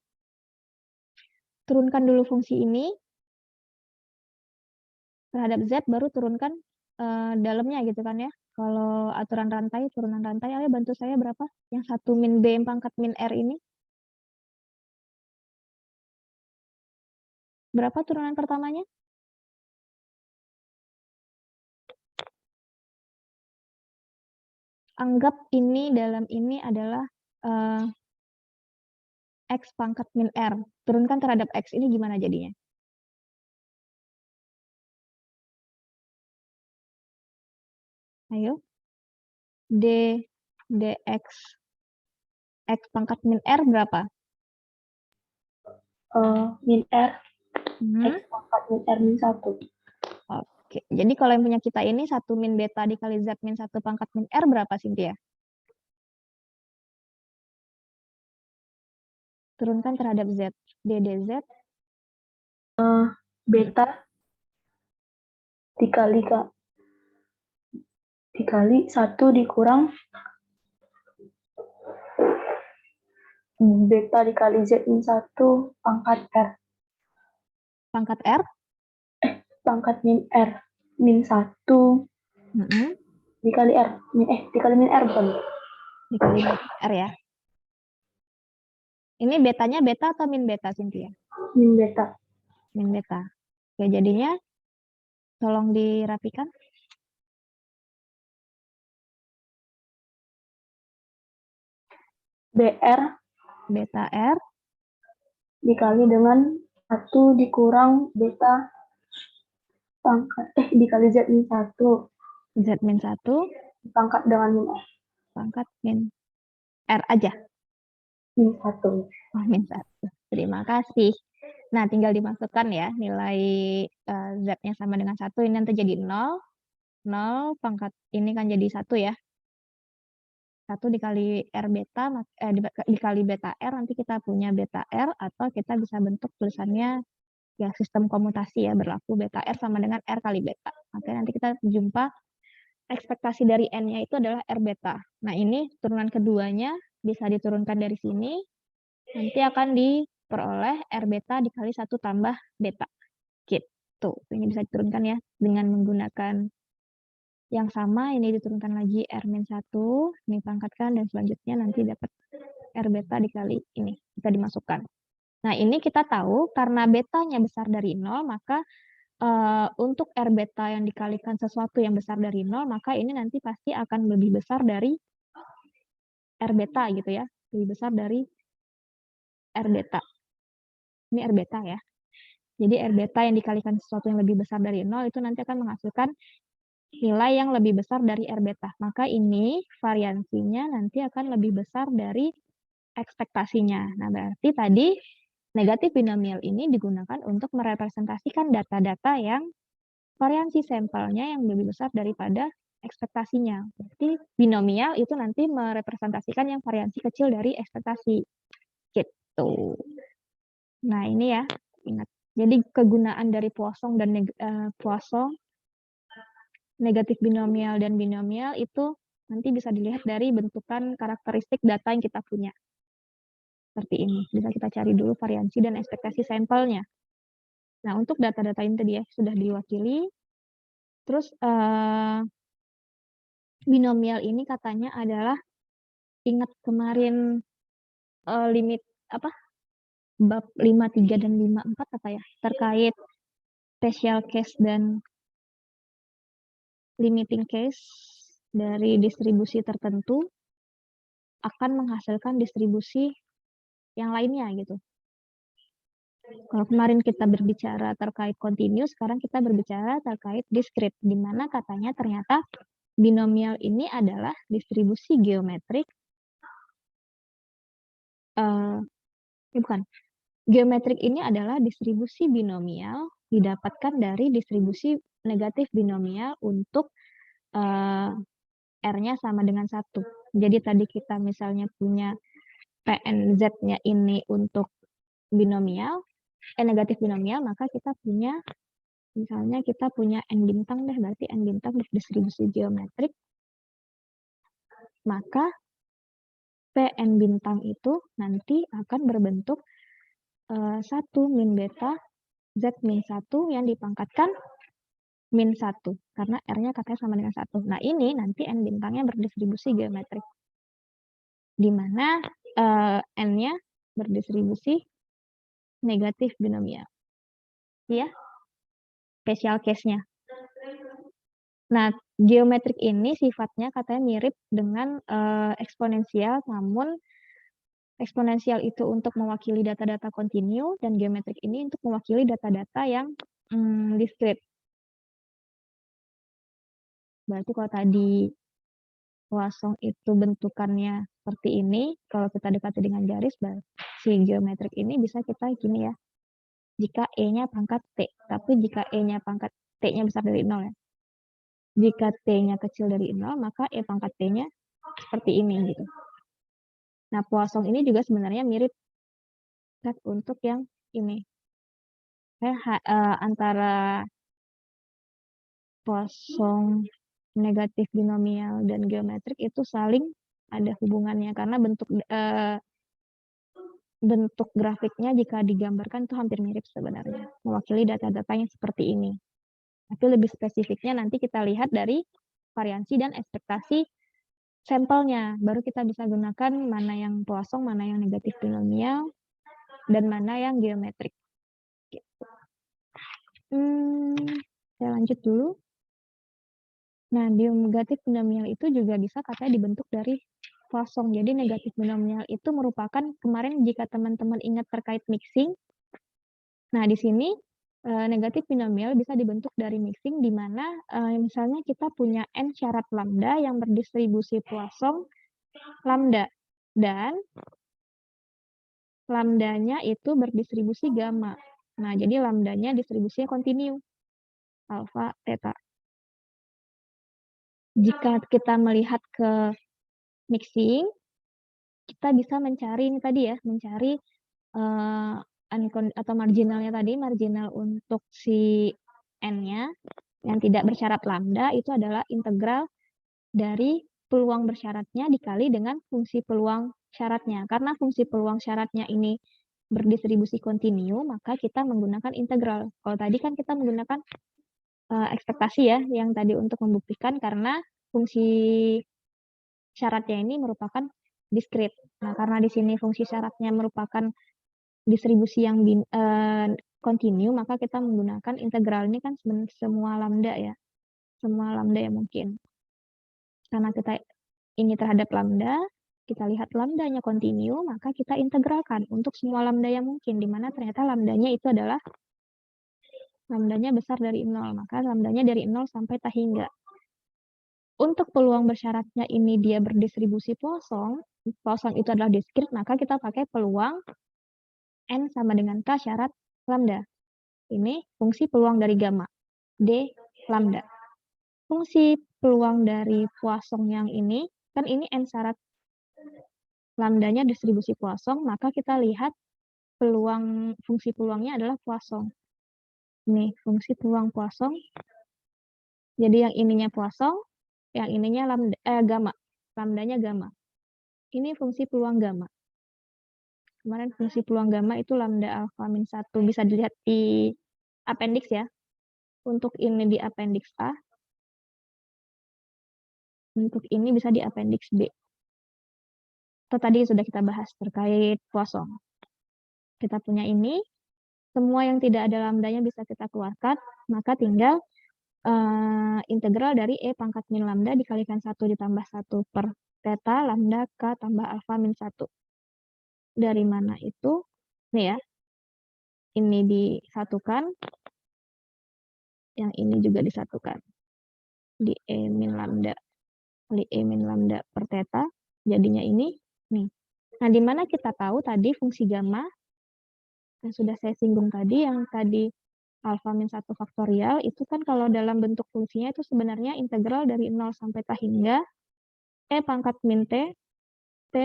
Turunkan dulu fungsi ini terhadap Z, baru turunkan dalamnya gitu kan ya. Kalau aturan rantai, turunan rantai, ayo bantu saya berapa? Yang 1 min B pangkat min R ini. Berapa turunan pertamanya? Anggap ini dalam ini adalah X pangkat min R. Turunkan terhadap X ini gimana jadinya? Ayo. dx X pangkat min R berapa? Min R, Hmm. X pangkat min R min 1. Oke, jadi kalau yang punya kita ini 1 min beta dikali Z min 1 pangkat min R berapa, Cynthia? Turunkan terhadap Z. DDZ Beta dikali 1 dikurang beta dikali Z min 1 pangkat R. pangkat R. Pangkat min R min 1 dikali R. Dikali min R bukan? Dikali min R ya. Ini betanya beta atau min beta, Cynthia? Min beta. Min beta. Oke, jadinya tolong dirapikan. BR Beta R dikali dengan 1 dikurang beta pangkat dikali Z min 1 Z min 1 pangkat dengan min R pangkat min R aja. min 1. Oh, min 1. Terima kasih. Nah, tinggal dimasukkan ya nilai Z-nya sama dengan 1, ini nanti jadi 0. 0 pangkat ini kan jadi 1 ya. 1 dikali R beta, dikali beta R, nanti kita punya beta R, atau kita bisa bentuk tulisannya ya sistem komutasi ya, berlaku beta R sama dengan R kali beta. Oke, nanti kita jumpa ekspektasi dari N-nya itu adalah R beta. Nah, ini turunan keduanya bisa diturunkan dari sini, nanti akan diperoleh R beta dikali 1 tambah beta. Gitu. Ini bisa diturunkan ya dengan menggunakan yang sama, ini diturunkan lagi R-1, ini pangkatkan, dan selanjutnya nanti dapat R beta dikali ini, kita dimasukkan. Nah, ini kita tahu karena betanya besar dari 0, maka untuk R beta yang dikalikan sesuatu yang besar dari 0, maka ini nanti pasti akan lebih besar dari R beta gitu ya, lebih besar dari R beta. Ini R beta ya. Jadi R beta yang dikalikan sesuatu yang lebih besar dari 0 itu nanti akan menghasilkan nilai yang lebih besar dari R beta. Maka ini variansinya nanti akan lebih besar dari ekspektasinya. Nah, berarti tadi negatif binomial ini digunakan untuk merepresentasikan data-data yang variansi sampelnya yang lebih besar daripada ekspektasinya. Berarti binomial itu nanti merepresentasikan yang variansi kecil dari ekspektasi. Gitu. Nah, ini ya, ingat. Jadi kegunaan dari Poisson dan Poisson, negatif binomial dan binomial itu nanti bisa dilihat dari bentukan karakteristik data yang kita punya. Seperti ini. Bisa kita cari dulu variansi dan ekspektasi sampelnya. Nah, untuk data-data ini tadi ya, sudah diwakili. Terus, binomial ini katanya adalah, ingat kemarin limit apa? Bab 53 dan 54 apa ya? Terkait special case dan limiting case dari distribusi tertentu akan menghasilkan distribusi yang lainnya gitu. Kalau kemarin kita berbicara terkait continuous, sekarang kita berbicara terkait discrete, di mana katanya ternyata binomial ini adalah distribusi geometrik, geometrik ini adalah distribusi binomial didapatkan dari distribusi negatif binomial untuk R-nya sama dengan 1. Jadi tadi kita misalnya punya PNZ-nya ini untuk binomial, negatif binomial, maka kita punya, misalnya kita punya N bintang deh, berarti N bintang distribusi geometrik, maka Pn bintang itu nanti akan berbentuk 1 min beta Z min 1 yang dipangkatkan min 1. Karena R-nya katanya sama dengan 1. Nah, ini nanti N bintangnya berdistribusi geometrik. Di mana N-nya berdistribusi negatif binomial. Ya, special case-nya. Nah, geometrik ini sifatnya katanya mirip dengan eksponensial, namun eksponensial itu untuk mewakili data-data kontinu, dan geometrik ini untuk mewakili data-data yang discrete. Berarti kalau tadi Poisson itu bentukannya seperti ini, kalau kita dekati dengan garis, si geometrik ini bisa kita gini ya. Jika E-nya pangkat T, tapi jika E-nya pangkat T-nya besar dari 0 ya. Jika T-nya kecil dari 0, maka E pangkat T-nya seperti ini gitu. Nah, Poisson ini juga sebenarnya mirip untuk yang ini. Antara Poisson negatif binomial dan geometrik itu saling ada hubungannya karena bentuk grafiknya jika digambarkan itu hampir mirip sebenarnya, mewakili data-data yang seperti ini. Tapi lebih spesifiknya nanti kita lihat dari variansi dan ekspektasi sampelnya, baru kita bisa gunakan mana yang Poisson, mana yang negatif binomial, dan mana yang geometrik. Gitu. Saya lanjut dulu. Nah, negatif binomial itu juga bisa katanya dibentuk dari Poisson. Jadi negatif binomial itu merupakan, kemarin jika teman-teman ingat terkait mixing, nah di sini negatif binomial bisa dibentuk dari mixing, di mana misalnya kita punya N syarat lambda yang berdistribusi Poisson lambda, dan lambdanya itu berdistribusi gamma. Nah, jadi lambdanya distribusinya kontinu, alfa, theta. Jika kita melihat ke mixing, kita bisa mencari ini tadi ya, mencari atau marginalnya tadi, marginal untuk si N-nya yang tidak bersyarat lambda itu adalah integral dari peluang bersyaratnya dikali dengan fungsi peluang syaratnya. Karena fungsi peluang syaratnya ini berdistribusi kontinu, maka kita menggunakan integral. Kalau tadi kan kita menggunakan ekspektasi ya, yang tadi untuk membuktikan karena fungsi syaratnya ini merupakan discrete. Nah, karena di sini fungsi syaratnya merupakan distribusi yang kontinu, maka kita menggunakan integral ini kan semua lambda ya. Semua lambda yang mungkin. Karena kita ini terhadap lambda, kita lihat lambdanya kontinu, maka kita integralkan untuk semua lambda yang mungkin, di mana ternyata lambdanya itu adalah lambdanya besar dari 0, maka lambdanya dari 0 sampai tak hingga. Untuk peluang bersyaratnya ini dia berdistribusi Poisson, Poisson itu adalah discrete, maka kita pakai peluang N sama dengan K syarat lambda. Ini fungsi peluang dari gamma, D lambda. Fungsi peluang dari Poisson yang ini, kan ini N syarat lambdanya distribusi Poisson, maka kita lihat fungsi peluangnya adalah Poisson. Ini fungsi peluang Poisson. Jadi yang ininya Poisson, yang ininya gamma. Lambdanya gamma. Ini fungsi peluang gamma. Kemarin fungsi peluang gamma itu lambda alfa min 1. Bisa dilihat di appendix ya. Untuk ini di appendix A. Untuk ini bisa di appendix B. Itu tadi sudah kita bahas terkait Poisson. Kita punya ini. Semua yang tidak ada lambdanya bisa kita keluarkan, maka tinggal integral dari E pangkat min lambda dikalikan 1 ditambah 1 per theta lambda K tambah alfa min 1. Dari mana itu? Nih ya, ini disatukan, yang ini juga disatukan. Di E min lambda per theta, jadinya ini, nih. Nah, di mana kita tahu tadi fungsi gamma, yang sudah saya singgung tadi, yang tadi alfa min 1 faktorial, itu kan kalau dalam bentuk fungsinya itu sebenarnya integral dari 0 sampai tak hingga E pangkat min T, T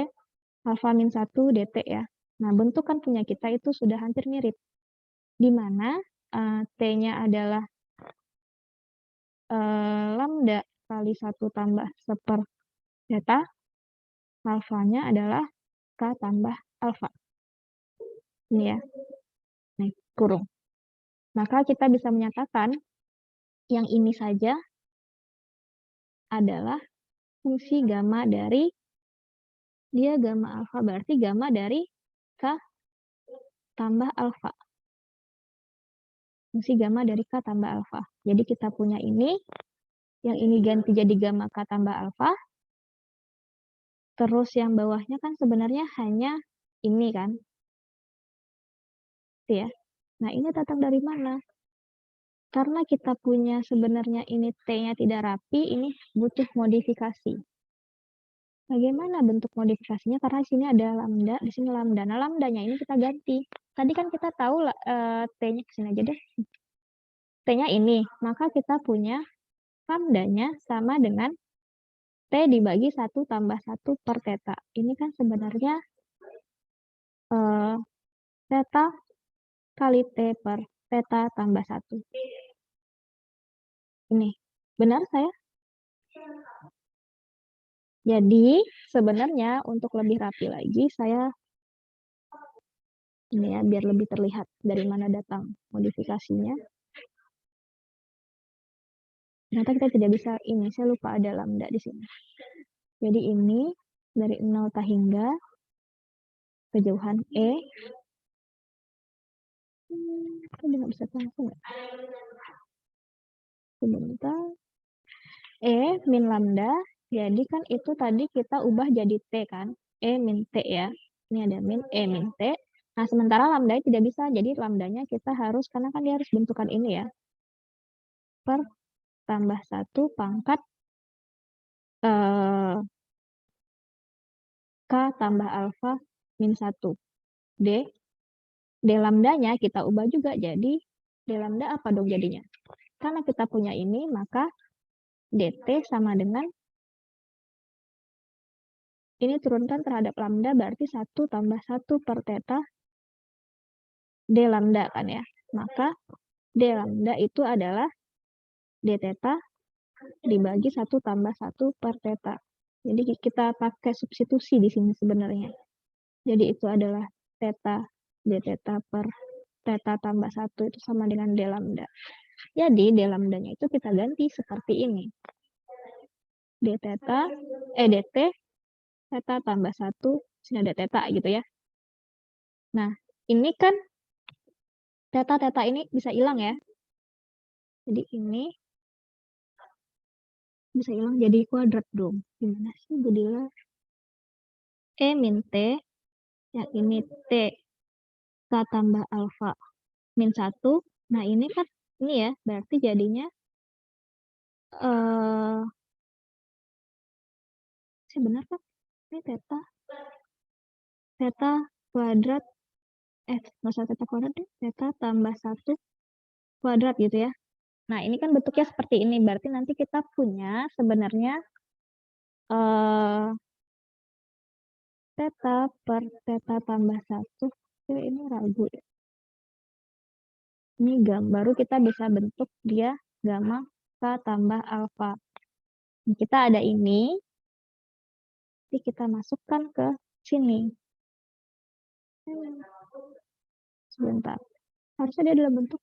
alfa min 1 dt ya. Nah, bentuk kan punya kita itu sudah hampir mirip. Di mana T-nya adalah lambda kali 1 tambah 1 per theta, alfanya adalah K tambah alfa. Ini ya. Nih, kurung. Maka kita bisa menyatakan yang ini saja adalah fungsi gamma dari, dia gamma alfa, berarti gamma dari K tambah alfa. Fungsi gamma dari K tambah alfa. Jadi kita punya ini, yang ini ganti jadi gamma K tambah alfa. Terus yang bawahnya kan sebenarnya hanya ini kan. Itu ya. Nah, ini datang dari mana? Karena kita punya sebenarnya ini T-nya tidak rapi, ini butuh modifikasi. Bagaimana bentuk modifikasinya? Karena di sini ada lambda, di sini lambda. Nah, lambdanya ini kita ganti. Tadi kan kita tahu T-nya ke sini aja deh. T-nya ini, maka kita punya lambdanya sama dengan T dibagi 1 tambah 1 per theta. Ini kan sebenarnya theta kali T per theta tambah 1. Ini, benar saya? Jadi, sebenarnya untuk lebih rapi lagi, saya ini ya, biar lebih terlihat dari mana datang modifikasinya. Ternyata kita tidak bisa ini, saya lupa ada lambda di sini. Jadi ini dari 0 hingga kejauhan E. Kok nggak bisa langsung ya? Sebentar. E min lambda, jadi kan itu tadi kita ubah jadi T kan. E min T ya. Ini ada min, E min T. Nah, sementara lambda tidak bisa, jadi lambdanya kita harus, karena kan dia harus bentukan ini ya. Per tambah 1 pangkat K tambah alfa min 1. D lambdanya kita ubah juga jadi, D lambda apa dong jadinya? Karena kita punya ini, maka dt sama dengan, ini turunkan terhadap lambda, berarti 1 tambah 1 per theta D lambda kan ya. Maka D lambda itu adalah D theta dibagi 1 tambah 1 per theta. Jadi kita pakai substitusi di sini sebenarnya. Jadi itu adalah theta D theta per theta tambah 1 itu sama dengan D lambda. Jadi D lambdanya itu kita ganti seperti ini. D theta, dt theta tambah 1, sini ada theta gitu ya. Nah, ini kan theta ini bisa hilang ya. Jadi ini bisa hilang jadi kuadrat dong. Gimana sih Budila? E min T, yang ini T K tambah alfa min 1. Nah, ini kan ini ya, berarti jadinya benar kan? Ini theta kuadrat, nggak usah theta kuadrat deh, theta tambah 1 kuadrat gitu ya. Nah, ini kan bentuknya seperti ini, berarti nanti kita punya sebenarnya theta per theta tambah 1. Ini ragu ya. Ini baru kita bisa bentuk dia gamma K tambah alfa. Kita ada ini, jadi kita masukkan ke sini. Sebentar. Harusnya dia dalam bentuk,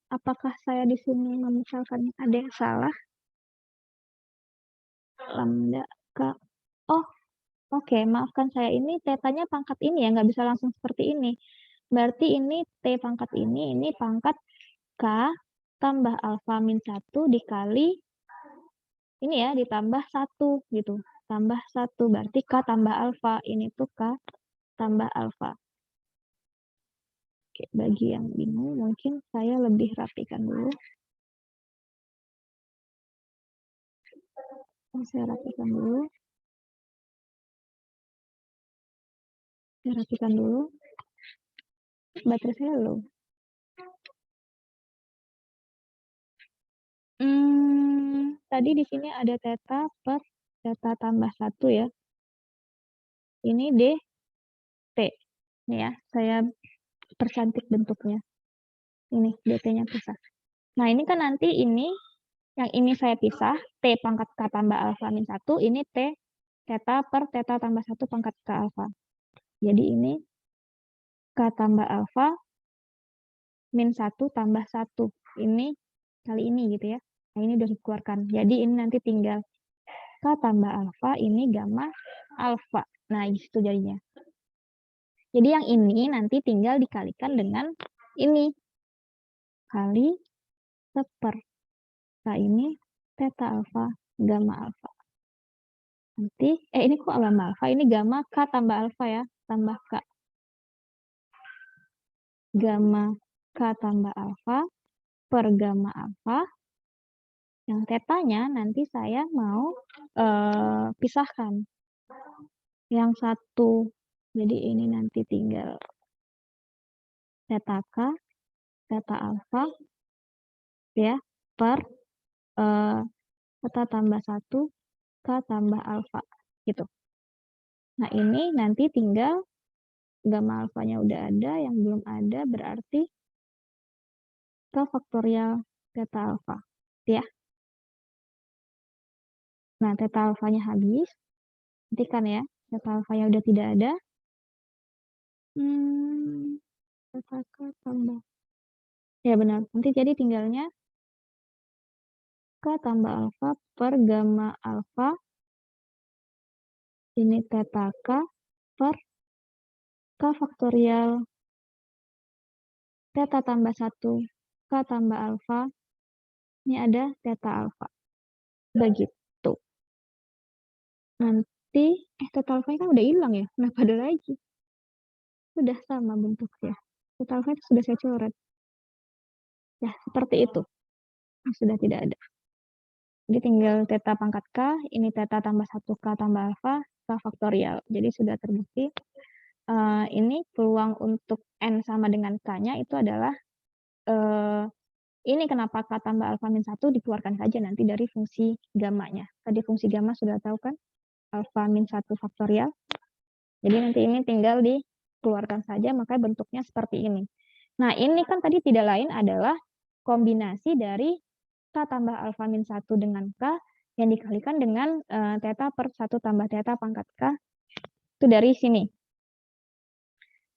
apakah saya di sini memisalkan ada yang salah? Lambda K. Oh, oke, maafkan saya, ini tetanya pangkat ini ya, nggak bisa langsung seperti ini. Berarti ini T pangkat ini pangkat K tambah alfa min 1 dikali ini ya, ditambah 1 gitu. Tambah 1, berarti K tambah alfa. Ini tuh K tambah alfa. Oke, bagi yang bingung, mungkin saya lebih rapikan dulu. Saya rapikan dulu. Baterai saya low. Tadi di sini ada theta per theta tambah 1 ya. Ini dt. Ini ya, saya percantik bentuknya. Ini dt-nya pisah. Nah, ini kan nanti ini, yang ini saya pisah, T pangkat K tambah alfa min 1, ini T theta per theta tambah 1 pangkat K alfa. Jadi ini K tambah alfa min 1 tambah 1. Ini kali ini gitu ya. Nah, ini udah dikeluarkan. Jadi ini nanti tinggal K tambah alfa, ini gamma alfa. Nah, itu jadinya. Jadi yang ini nanti tinggal dikalikan dengan ini. Kali seper. Nah, ini theta alfa, gamma alfa. Nanti, ini kok gamma alfa? Ini gamma K tambah alfa ya. Tambah K. Gamma K tambah alfa per gamma alfa. Yang tetanya nanti saya mau pisahkan. Yang satu, jadi ini nanti tinggal theta K, theta alfa, ya, per theta tambah 1, K tambah alfa, gitu. Nah, ini nanti tinggal gamma alfanya udah ada, yang belum ada berarti K faktorial theta alfa, ya. Nah, theta alfanya habis. Hentikan ya, theta alfanya udah tidak ada. Theta K tambah. Ya benar, nanti jadi tinggalnya K tambah alfa per gamma alfa. Ini theta K per K faktorial theta tambah 1 K tambah alfa. Ini ada theta alfa. Begitu. Nanti, theta alfanya kan udah hilang ya. Kenapa ada lagi? Sudah sama bentuknya. Theta alfa itu sudah saya coret. Ya, seperti itu. Sudah tidak ada. Jadi tinggal theta pangkat K, ini theta tambah 1 K tambah alfa, K faktorial. Jadi sudah terbukti. Ini peluang untuk N sama dengan K-nya itu adalah ini kenapa K tambah alfa min 1 dikeluarkan saja nanti dari fungsi gamma-nya. Tadi fungsi gamma sudah tahu kan? Alfa min 1 faktorial. Jadi nanti ini tinggal dikeluarkan saja, makanya bentuknya seperti ini. Nah, ini kan tadi tidak lain adalah kombinasi dari K tambah alfa min 1 dengan K yang dikalikan dengan theta per 1 tambah theta pangkat K. Itu dari sini.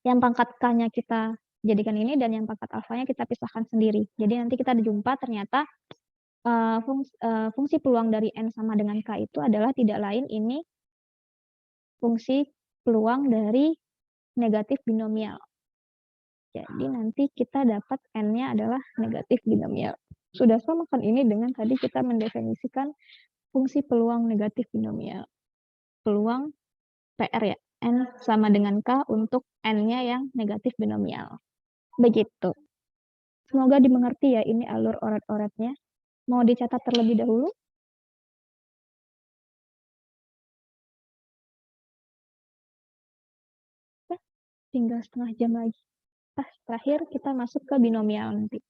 Yang pangkat K-nya kita jadikan ini dan yang pangkat alfanya kita pisahkan sendiri. Jadi nanti kita jumpa ternyata fungsi peluang dari N sama dengan K itu adalah tidak lain ini fungsi peluang dari negatif binomial. Jadi nanti kita dapat N-nya adalah negatif binomial. Sudah samakan ini dengan tadi kita mendefinisikan fungsi peluang negatif binomial. Peluang PR ya. N sama dengan K untuk N-nya yang negatif binomial. Begitu. Semoga dimengerti ya ini alur oret-oretnya. Mau dicatat terlebih dahulu? Tinggal setengah jam lagi. Terakhir kita masuk ke binomial nanti.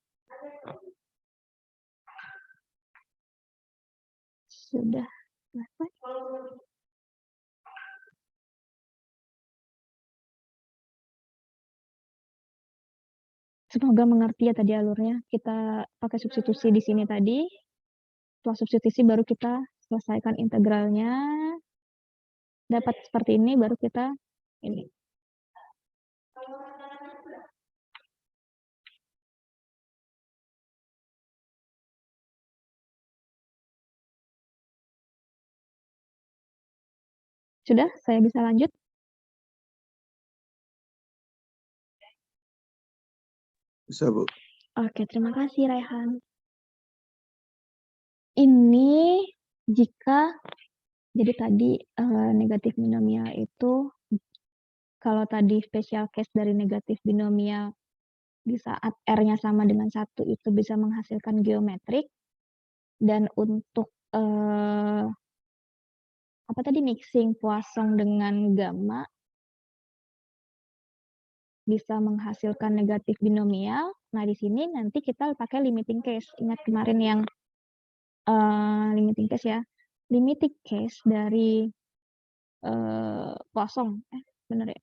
Sudah selesai. Semoga mengerti ya tadi alurnya. Kita pakai substitusi di sini tadi. Setelah substitusi baru kita selesaikan integralnya. Dapat seperti ini baru kita ini. Sudah, saya bisa lanjut? Bisa, Bu. Oke, terima kasih Raihan. Ini jika, jadi tadi negatif binomial itu, kalau tadi special case dari negatif binomial di saat R-nya sama dengan 1 itu bisa menghasilkan geometrik, dan untuk apa tadi mixing Poisson dengan gamma bisa menghasilkan negatif binomial. Nah, di sini nanti kita pakai limiting case. Ingat kemarin yang limiting case ya. Limiting case dari Poisson. Benar ya?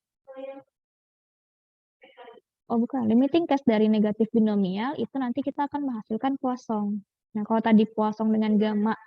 Oh, bukan. Limiting case dari negatif binomial itu nanti kita akan menghasilkan Poisson. Nah, kalau tadi Poisson dengan gamma